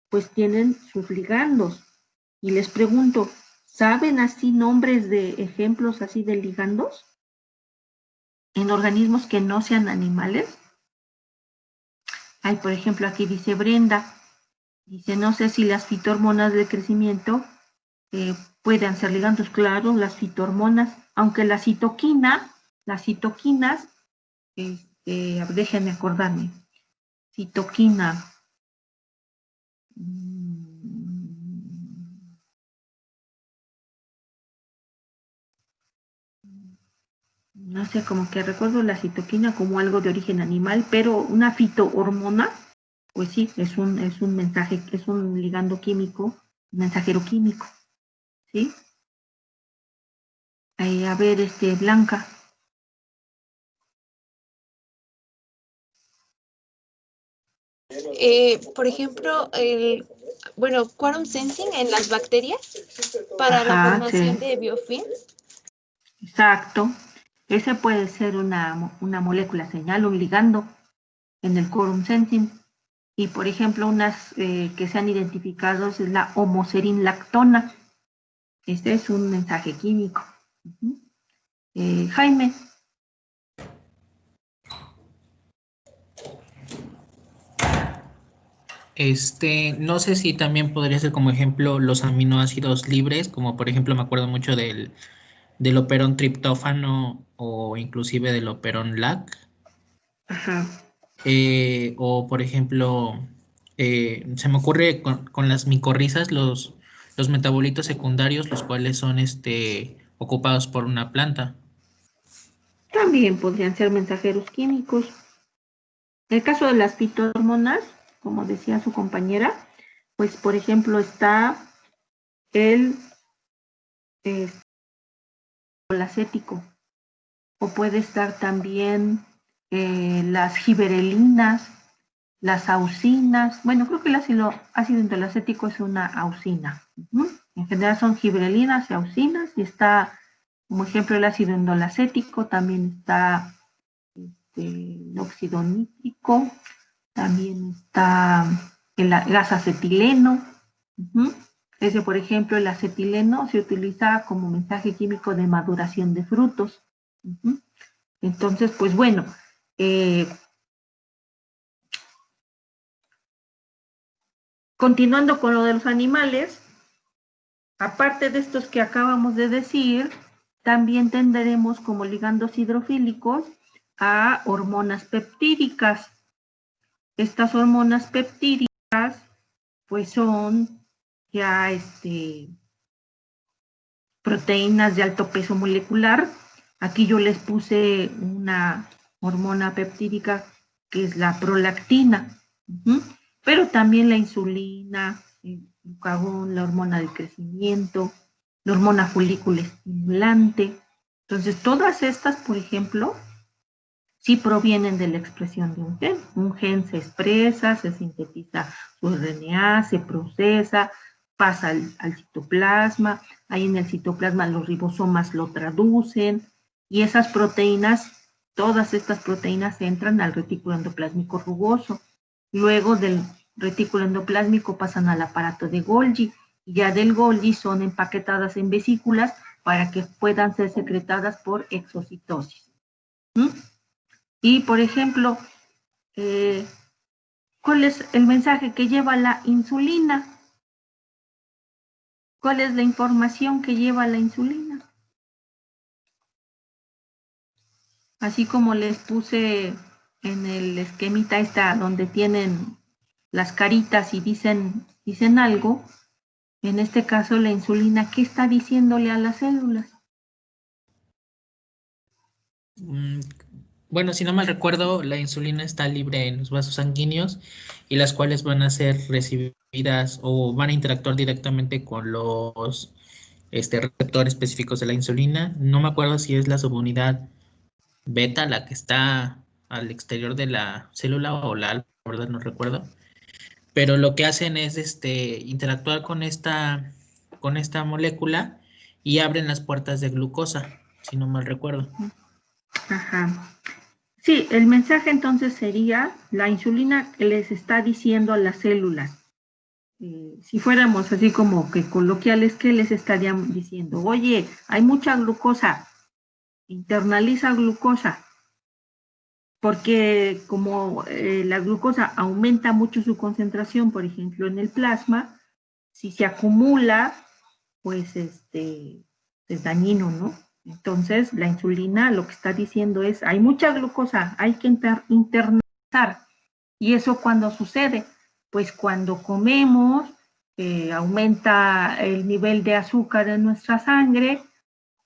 pues tienen sus ligandos. Y les pregunto, ¿saben así nombres de ejemplos así de ligandos en organismos que no sean animales? Hay, por ejemplo, aquí dice Brenda, dice, no sé si las fitohormonas de crecimiento pueden ser ligandos. Claro, las fitohormonas, aunque las citoquinas, déjenme acordarme, citoquina, no sé, como que recuerdo la citoquina como algo de origen animal, pero una fitohormona, pues sí, es un mensaje, es un ligando químico, un mensajero químico, ¿sí? A ver, Blanca. Por ejemplo, quorum sensing en las bacterias para la Ajá, formación sí, de biofilm. exacto. Ese puede ser una molécula señal, un ligando en el quorum sensing. Y por ejemplo, unas que se han identificado es la homocerin lactona. Este es un mensaje químico. Jaime. No sé si también podría ser como ejemplo los aminoácidos libres, como por ejemplo me acuerdo mucho del operón triptófano o inclusive del operón LAC. Ajá. O por ejemplo, se me ocurre con las micorrizas los metabolitos secundarios, los cuales son ocupados por una planta. También podrían ser mensajeros químicos. En el caso de las fitohormonas, como decía su compañera, pues por ejemplo está el acético, o puede estar también las giberelinas, las auxinas. Bueno, creo que el ácido indolacético es una auxina. En general son giberelinas y auxinas, y está como ejemplo el ácido indolacético, también está el óxido nítrico, también está el gas acetileno. Ese, por ejemplo, el acetileno se utiliza como mensaje químico de maduración de frutos. Entonces, pues bueno, continuando con lo de los animales, aparte de estos que acabamos de decir, también tendremos como ligandos hidrofílicos a hormonas peptídicas. Estas hormonas peptídicas, pues son ya proteínas de alto peso molecular. Aquí yo les puse una hormona peptídica que es la prolactina, pero también la insulina, el glucagón, la hormona del crecimiento, la hormona folículo estimulante. Entonces, todas estas, por ejemplo, sí provienen de la expresión de un gen. Un gen se expresa, se sintetiza su RNA, se procesa, pasa al citoplasma, ahí en el citoplasma los ribosomas lo traducen, y esas proteínas, todas estas proteínas entran al retículo endoplásmico rugoso. Luego del retículo endoplásmico pasan al aparato de Golgi, y ya del Golgi son empaquetadas en vesículas para que puedan ser secretadas por exocitosis. Y, por ejemplo, ¿cuál es el mensaje que lleva la insulina? ¿Cuál es la información que lleva la insulina? Así como les puse en el esquemita esta donde tienen las caritas y dicen algo, en este caso la insulina, ¿qué está diciéndole a las células? Bueno, si no mal recuerdo, la insulina está libre en los vasos sanguíneos y las cuales van a ser recibidas o van a interactuar directamente con los receptores específicos de la insulina. No me acuerdo si es la subunidad beta la que está al exterior de la célula o la alfa, la verdad no recuerdo. Pero lo que hacen es interactuar con esta molécula y abren las puertas de glucosa, si no mal recuerdo. Ajá. Sí, el mensaje entonces sería, la insulina les está diciendo a las células, si fuéramos así como que coloquiales, ¿qué les estarían diciendo? Oye, hay mucha glucosa, internaliza glucosa, porque como la glucosa aumenta mucho su concentración, por ejemplo, en el plasma, si se acumula, pues es dañino, ¿no? Entonces, la insulina lo que está diciendo es, hay mucha glucosa, hay que internalizar. ¿Y eso cuando sucede? Pues cuando comemos, aumenta el nivel de azúcar en nuestra sangre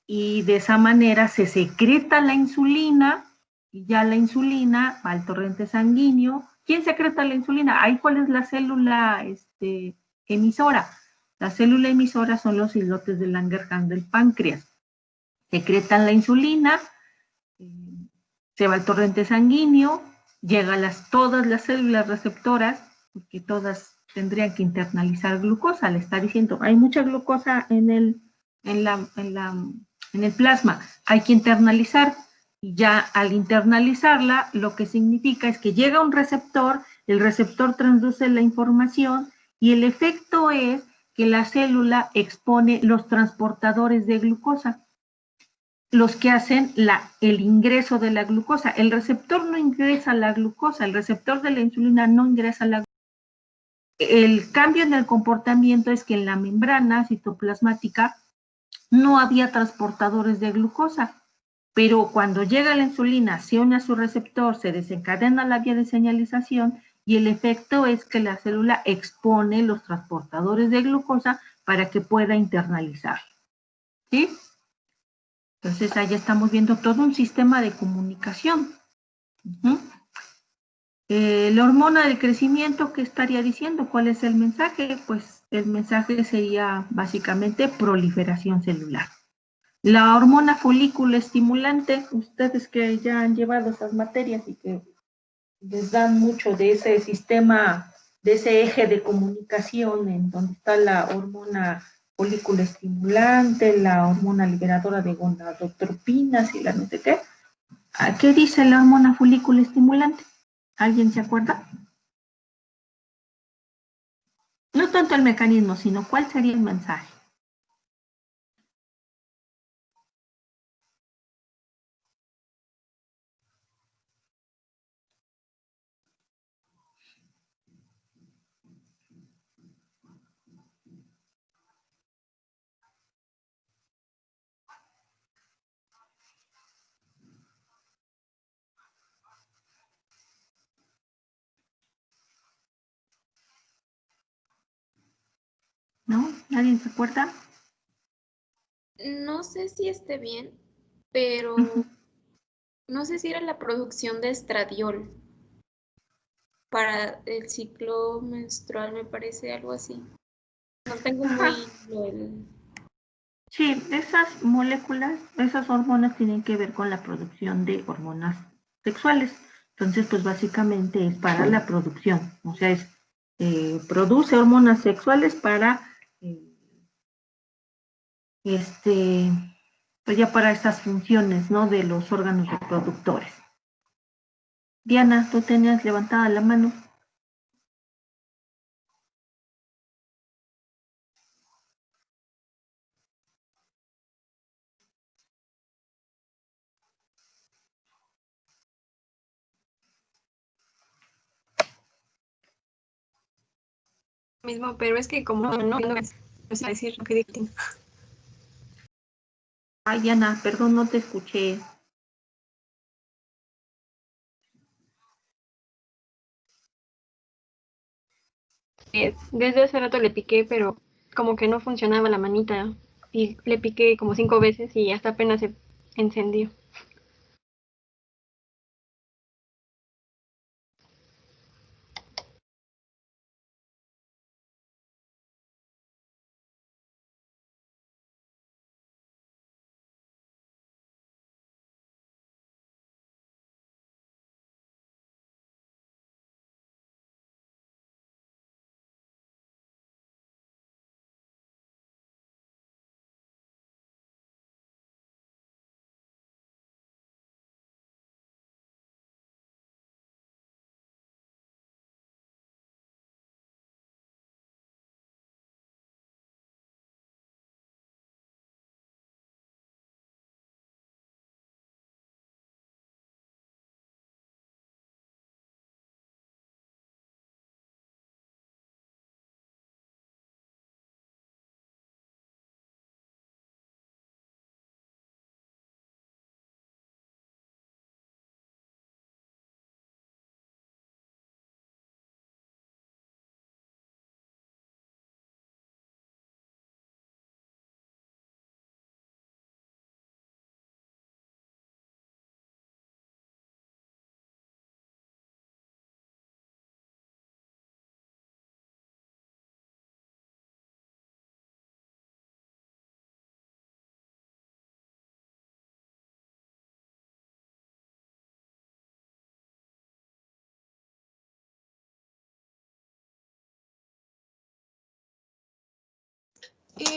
y de esa manera se secreta la insulina y ya la insulina va al torrente sanguíneo. ¿Quién secreta la insulina? Ahí, ¿cuál es la célula emisora? La célula emisora son los islotes de Langerhans del páncreas. Secretan la insulina, se va al torrente sanguíneo, llega a todas las células receptoras, porque todas tendrían que internalizar glucosa. Le está diciendo, hay mucha glucosa en el plasma, hay que internalizar. Y ya al internalizarla, lo que significa es que llega un receptor, el receptor transduce la información y el efecto es que la célula expone los transportadores de glucosa, los que hacen el ingreso de la glucosa. El receptor no ingresa la glucosa, el receptor de la insulina no ingresa la glucosa. El cambio en el comportamiento es que en la membrana citoplasmática no había transportadores de glucosa, pero cuando llega la insulina, se une a su receptor, se desencadena la vía de señalización y el efecto es que la célula expone los transportadores de glucosa para que pueda internalizar. ¿Sí? Entonces, ahí estamos viendo todo un sistema de comunicación. La hormona del crecimiento, ¿qué estaría diciendo? ¿Cuál es el mensaje? Pues el mensaje sería básicamente proliferación celular. La hormona folículo estimulante, ustedes que ya han llevado esas materias y que les dan mucho de ese sistema, de ese eje de comunicación en donde está la hormona folículo estimulante, la hormona liberadora de gonadotropinas y la no sé qué. ¿Qué dice la hormona folículo estimulante? ¿Alguien se acuerda? No tanto el mecanismo, sino cuál sería el mensaje. ¿No? ¿Nadie se acuerda? No sé si esté bien, pero no sé si era la producción de estradiol para el ciclo menstrual, me parece algo así. No tengo muy el Sí, esas moléculas, esas hormonas tienen que ver con la producción de hormonas sexuales. Entonces, pues básicamente es para la producción, o sea, produce hormonas sexuales para, eh, este, pues ya para esas funciones, ¿no? De los órganos reproductores. Diana, tú tenías levantada la mano. Mismo, pero es que como no es decir lo que dicen. Ay, Diana, perdón, no te escuché. Desde hace rato le piqué, pero como que no funcionaba la manita. Y le piqué como 5 veces y hasta apenas se encendió.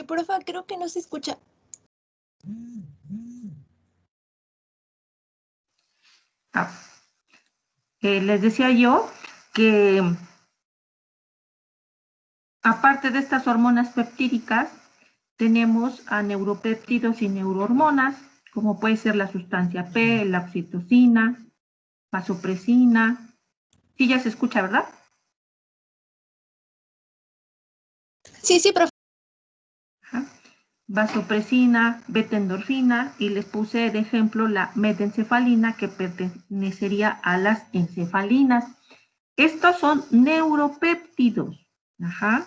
Porfa, creo que no se escucha. Les decía yo que aparte de estas hormonas peptídicas, tenemos a neuropéptidos y neurohormonas, como puede ser la sustancia P, la oxitocina, vasopresina. Sí, ya se escucha, ¿verdad? Sí, profe. Ajá. Vasopresina, beta-endorfina, y les puse de ejemplo la metencefalina, que pertenecería a las encefalinas. Estos son neuropéptidos. Ajá.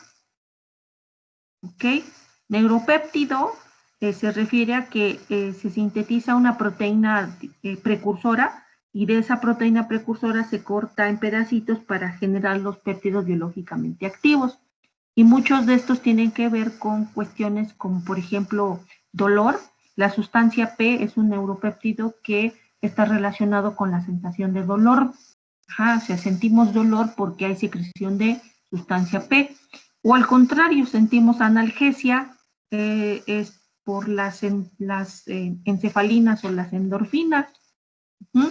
¿Ok? Neuropéptido se refiere a que se sintetiza una proteína precursora y de esa proteína precursora se corta en pedacitos para generar los péptidos biológicamente activos. Y muchos de estos tienen que ver con cuestiones como, por ejemplo, dolor. La sustancia P es un neuropéptido que está relacionado con la sensación de dolor. Ajá, o sea, sentimos dolor porque hay secreción de sustancia P. O al contrario, sentimos analgesia, es por las encefalinas o las endorfinas. ¿Mm?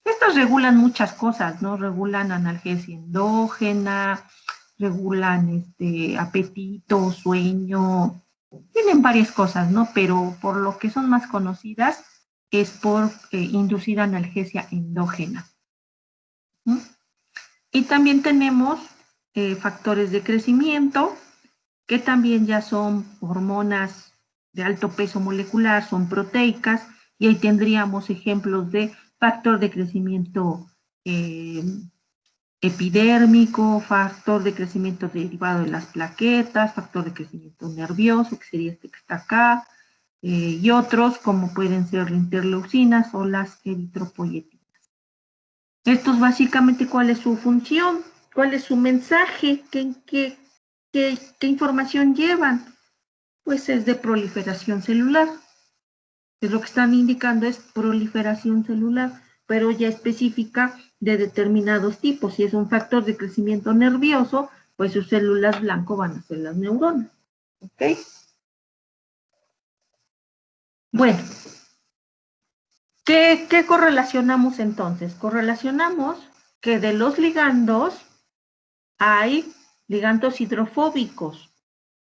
Estas regulan muchas cosas, ¿no? Regulan analgesia endógena, regulan apetito, sueño, tienen varias cosas, ¿no? Pero por lo que son más conocidas es por inducir analgesia endógena. ¿Mm? Y también tenemos factores de crecimiento, que también ya son hormonas de alto peso molecular, son proteicas, y ahí tendríamos ejemplos de factor de crecimiento eh, epidérmico, factor de crecimiento derivado de las plaquetas, factor de crecimiento nervioso, que sería este que está acá, y otros como pueden ser interleucinas o las eritropoyetinas. Esto es básicamente cuál es su función, cuál es su mensaje, qué información llevan. Pues es de proliferación celular. Es lo que están indicando es proliferación celular, pero ya específica de determinados tipos. Si es un factor de crecimiento nervioso, pues sus células blanco van a ser las neuronas. ¿Ok? Bueno, ¿qué correlacionamos entonces? Correlacionamos que de los ligandos hay ligandos hidrofóbicos.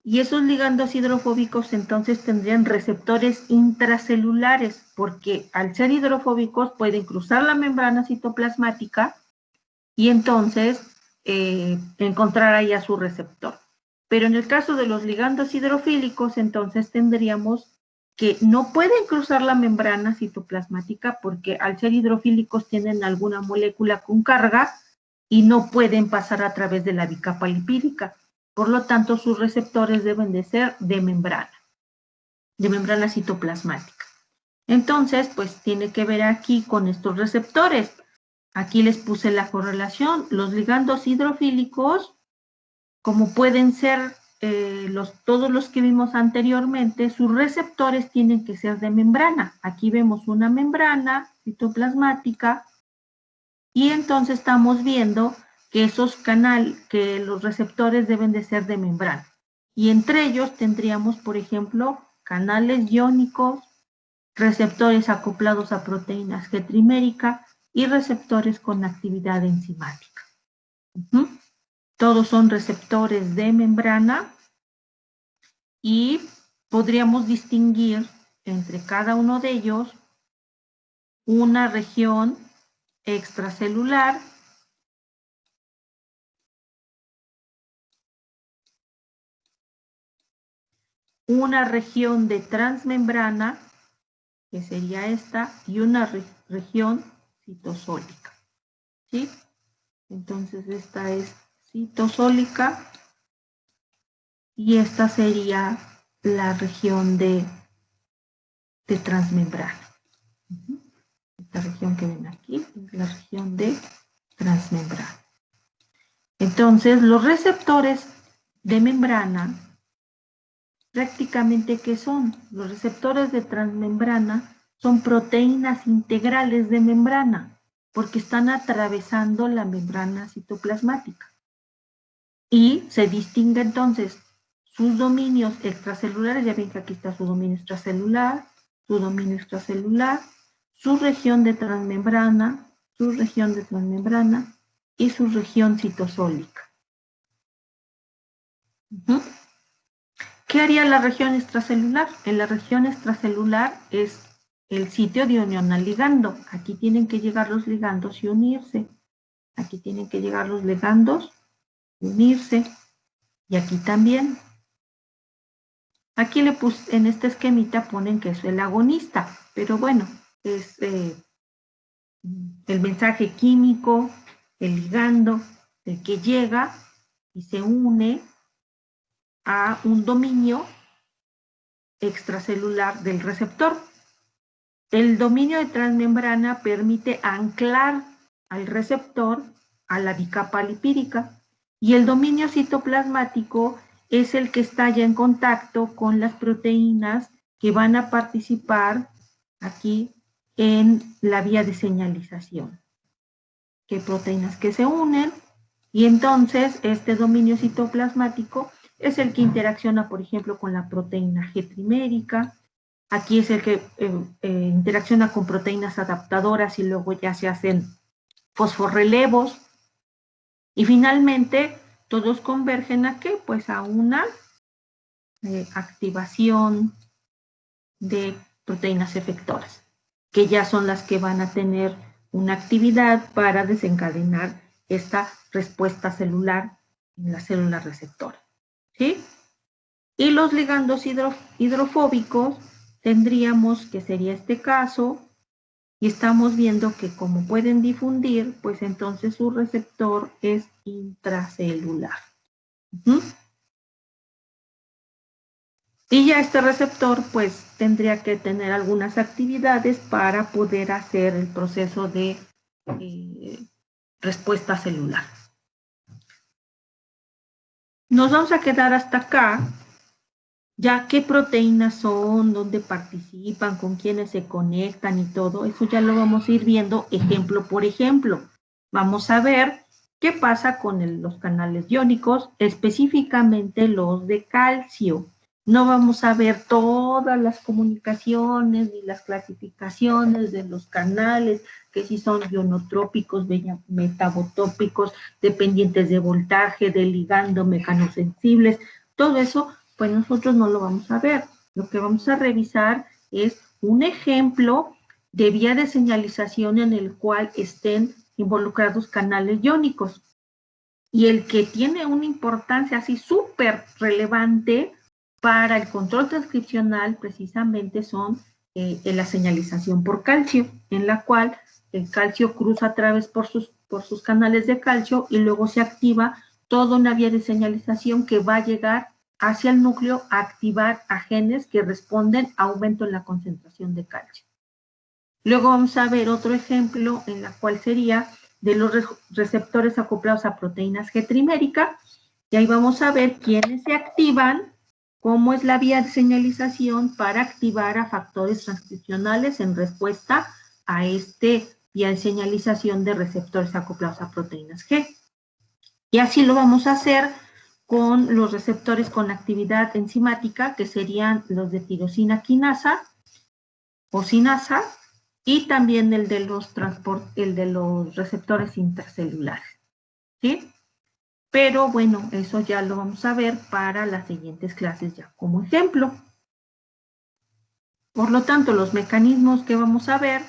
Y esos ligandos hidrofóbicos entonces tendrían receptores intracelulares, porque al ser hidrofóbicos pueden cruzar la membrana citoplasmática y entonces encontrar ahí a su receptor. Pero en el caso de los ligandos hidrofílicos, entonces tendríamos que no pueden cruzar la membrana citoplasmática porque al ser hidrofílicos tienen alguna molécula con carga y no pueden pasar a través de la bicapa lipídica. Por lo tanto, sus receptores deben de ser de membrana citoplasmática. Entonces, pues tiene que ver aquí con estos receptores. Aquí les puse la correlación. Los ligandos hidrofílicos, como pueden ser todos los que vimos anteriormente, sus receptores tienen que ser de membrana. Aquí vemos una membrana citoplasmática y entonces estamos viendo que que los receptores deben de ser de membrana. Y entre ellos tendríamos, por ejemplo, canales iónicos, receptores acoplados a proteínas G trimérica y receptores con actividad enzimática. Todos son receptores de membrana y podríamos distinguir entre cada uno de ellos una región extracelular, una región de transmembrana, que sería esta, y una región citosólica. ¿Sí? Entonces esta es citosólica y esta sería la región de transmembrana. Esta región que ven aquí es la región de transmembrana. Entonces, los receptores de membrana, prácticamente, ¿qué son? Los receptores de transmembrana son proteínas integrales de membrana, porque están atravesando la membrana citoplasmática. Y se distingue entonces sus dominios extracelulares, ya ven que aquí está su dominio extracelular, su región de transmembrana, y su región citosólica. ¿Qué haría la región extracelular? En la región extracelular es el sitio de unión al ligando. Aquí tienen que llegar los ligandos y unirse. Aquí tienen que llegar los ligandos, unirse. Y aquí también. Aquí en este esquemita ponen que es el agonista, pero bueno, es el mensaje químico, el ligando, el que llega y se une a un dominio extracelular del receptor. El dominio de transmembrana permite anclar al receptor a la bicapa lipídica y el dominio citoplasmático es el que está ya en contacto con las proteínas que van a participar aquí en la vía de señalización. Que proteínas que se unen y entonces este dominio citoplasmático es el que interacciona, por ejemplo, con la proteína G trimérica. Aquí es el que interacciona con proteínas adaptadoras y luego ya se hacen fosforrelevos. Y finalmente, todos convergen ¿a qué? Pues a una activación de proteínas efectoras, que ya son las que van a tener una actividad para desencadenar esta respuesta celular en la célula receptora. ¿Sí? Y los ligandos hidrofóbicos tendríamos que sería este caso, y estamos viendo que como pueden difundir, pues entonces su receptor es intracelular. Y ya este receptor pues tendría que tener algunas actividades para poder hacer el proceso de respuesta celular. Nos vamos a quedar hasta acá Ya qué proteínas son, dónde participan, con quiénes se conectan y todo, eso ya lo vamos a ir viendo ejemplo por ejemplo. Vamos a ver qué pasa con los canales iónicos, específicamente los de calcio. No vamos a ver todas las comunicaciones ni las clasificaciones de los canales, que si son ionotrópicos, metabotópicos, dependientes de voltaje, de ligando, mecanosensibles, todo eso pues nosotros no lo vamos a ver. Lo que vamos a revisar es un ejemplo de vía de señalización en el cual estén involucrados canales iónicos. Y el que tiene una importancia así súper relevante para el control transcripcional precisamente son la señalización por calcio, en la cual el calcio cruza a través por sus canales de calcio y luego se activa toda una vía de señalización que va a llegar hacia el núcleo a activar a genes que responden a aumento en la concentración de calcio. Luego vamos a ver otro ejemplo en la cual sería de los receptores acoplados a proteínas G trimérica, y ahí vamos a ver quiénes se activan, cómo es la vía de señalización para activar a factores transcripcionales en respuesta a vía de señalización de receptores acoplados a proteínas G. Y así lo vamos a hacer con los receptores con actividad enzimática, que serían los de tirosina quinasa o sinasa, y también el de los receptores intracelulares, ¿sí? Pero bueno, eso ya lo vamos a ver para las siguientes clases ya como ejemplo. Por lo tanto, los mecanismos que vamos a ver,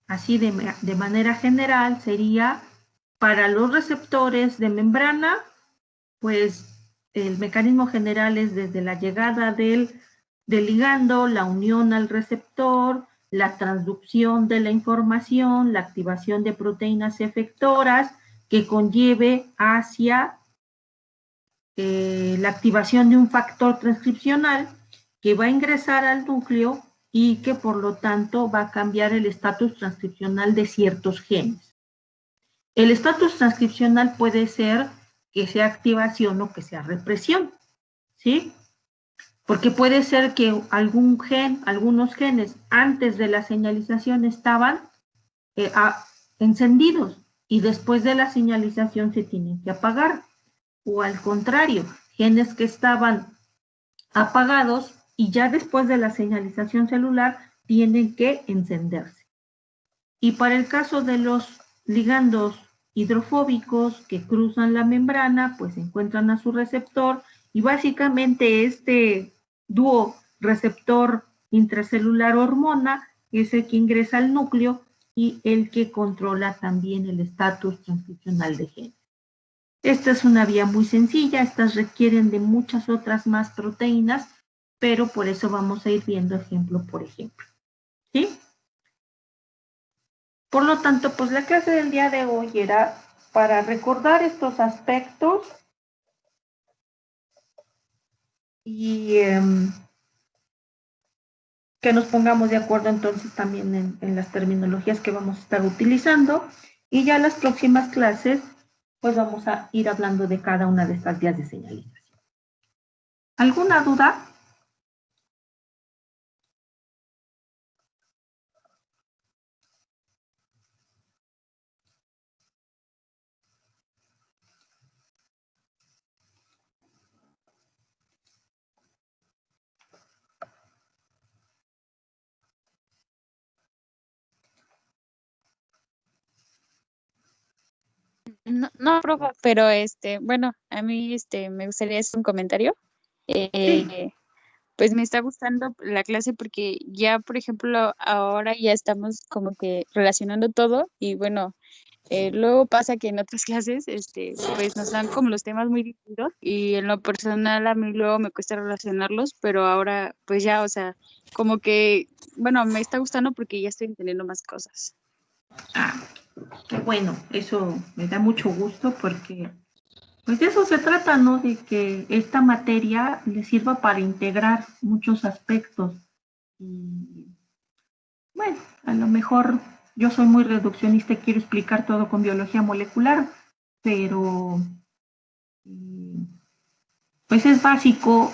así de manera general, sería para los receptores de membrana, pues el mecanismo general es desde la llegada del ligando, la unión al receptor, la transducción de la información, la activación de proteínas efectoras que conlleve hacia la activación de un factor transcripcional que va a ingresar al núcleo y que por lo tanto va a cambiar el estatus transcripcional de ciertos genes. El estatus transcripcional puede ser que sea activación o que sea represión, ¿sí? Porque puede ser que algunos genes antes de la señalización estaban encendidos y después de la señalización se tienen que apagar. O al contrario, genes que estaban apagados y ya después de la señalización celular tienen que encenderse. Y para el caso de los ligandos hidrofóbicos que cruzan la membrana, pues encuentran a su receptor y básicamente este dúo receptor intracelular hormona es el que ingresa al núcleo y el que controla también el estatus transcripcional de genes. Esta es una vía muy sencilla, estas requieren de muchas otras más proteínas, pero por eso vamos a ir viendo ejemplo por ejemplo, ¿sí? Por lo tanto, pues la clase del día de hoy era para recordar estos aspectos y que nos pongamos de acuerdo entonces también en las terminologías que vamos a estar utilizando, y ya en las próximas clases pues vamos a ir hablando de cada una de estas vías de señalización. ¿Alguna duda? No, no, profe, pero bueno, a mí me gustaría hacer un comentario. Sí. Pues me está gustando la clase porque ya, por ejemplo, ahora ya estamos como que relacionando todo y bueno, luego pasa que en otras clases, pues nos dan como los temas muy distintos y en lo personal a mí luego me cuesta relacionarlos, pero ahora pues ya, o sea, como que, bueno, me está gustando porque ya estoy entendiendo más cosas. Ah, qué bueno, eso me da mucho gusto porque pues de eso se trata, ¿no? De que esta materia le sirva para integrar muchos aspectos. Y bueno, a lo mejor yo soy muy reduccionista y quiero explicar todo con biología molecular, pero pues es básico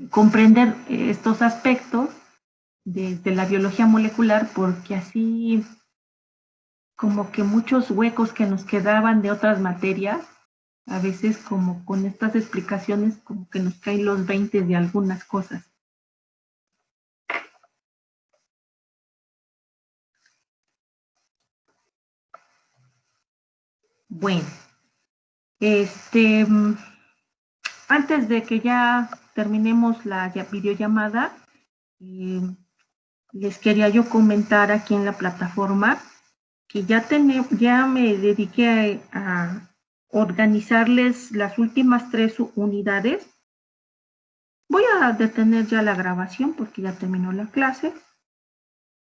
comprender estos aspectos de la biología molecular, porque así como que muchos huecos que nos quedaban de otras materias, a veces como con estas explicaciones como que nos caen los 20 de algunas cosas. Bueno, antes de que ya terminemos la videollamada, les quería yo comentar aquí en la plataforma que ya me dediqué a organizarles las últimas 3 unidades. Voy a detener ya la grabación porque ya terminó la clase.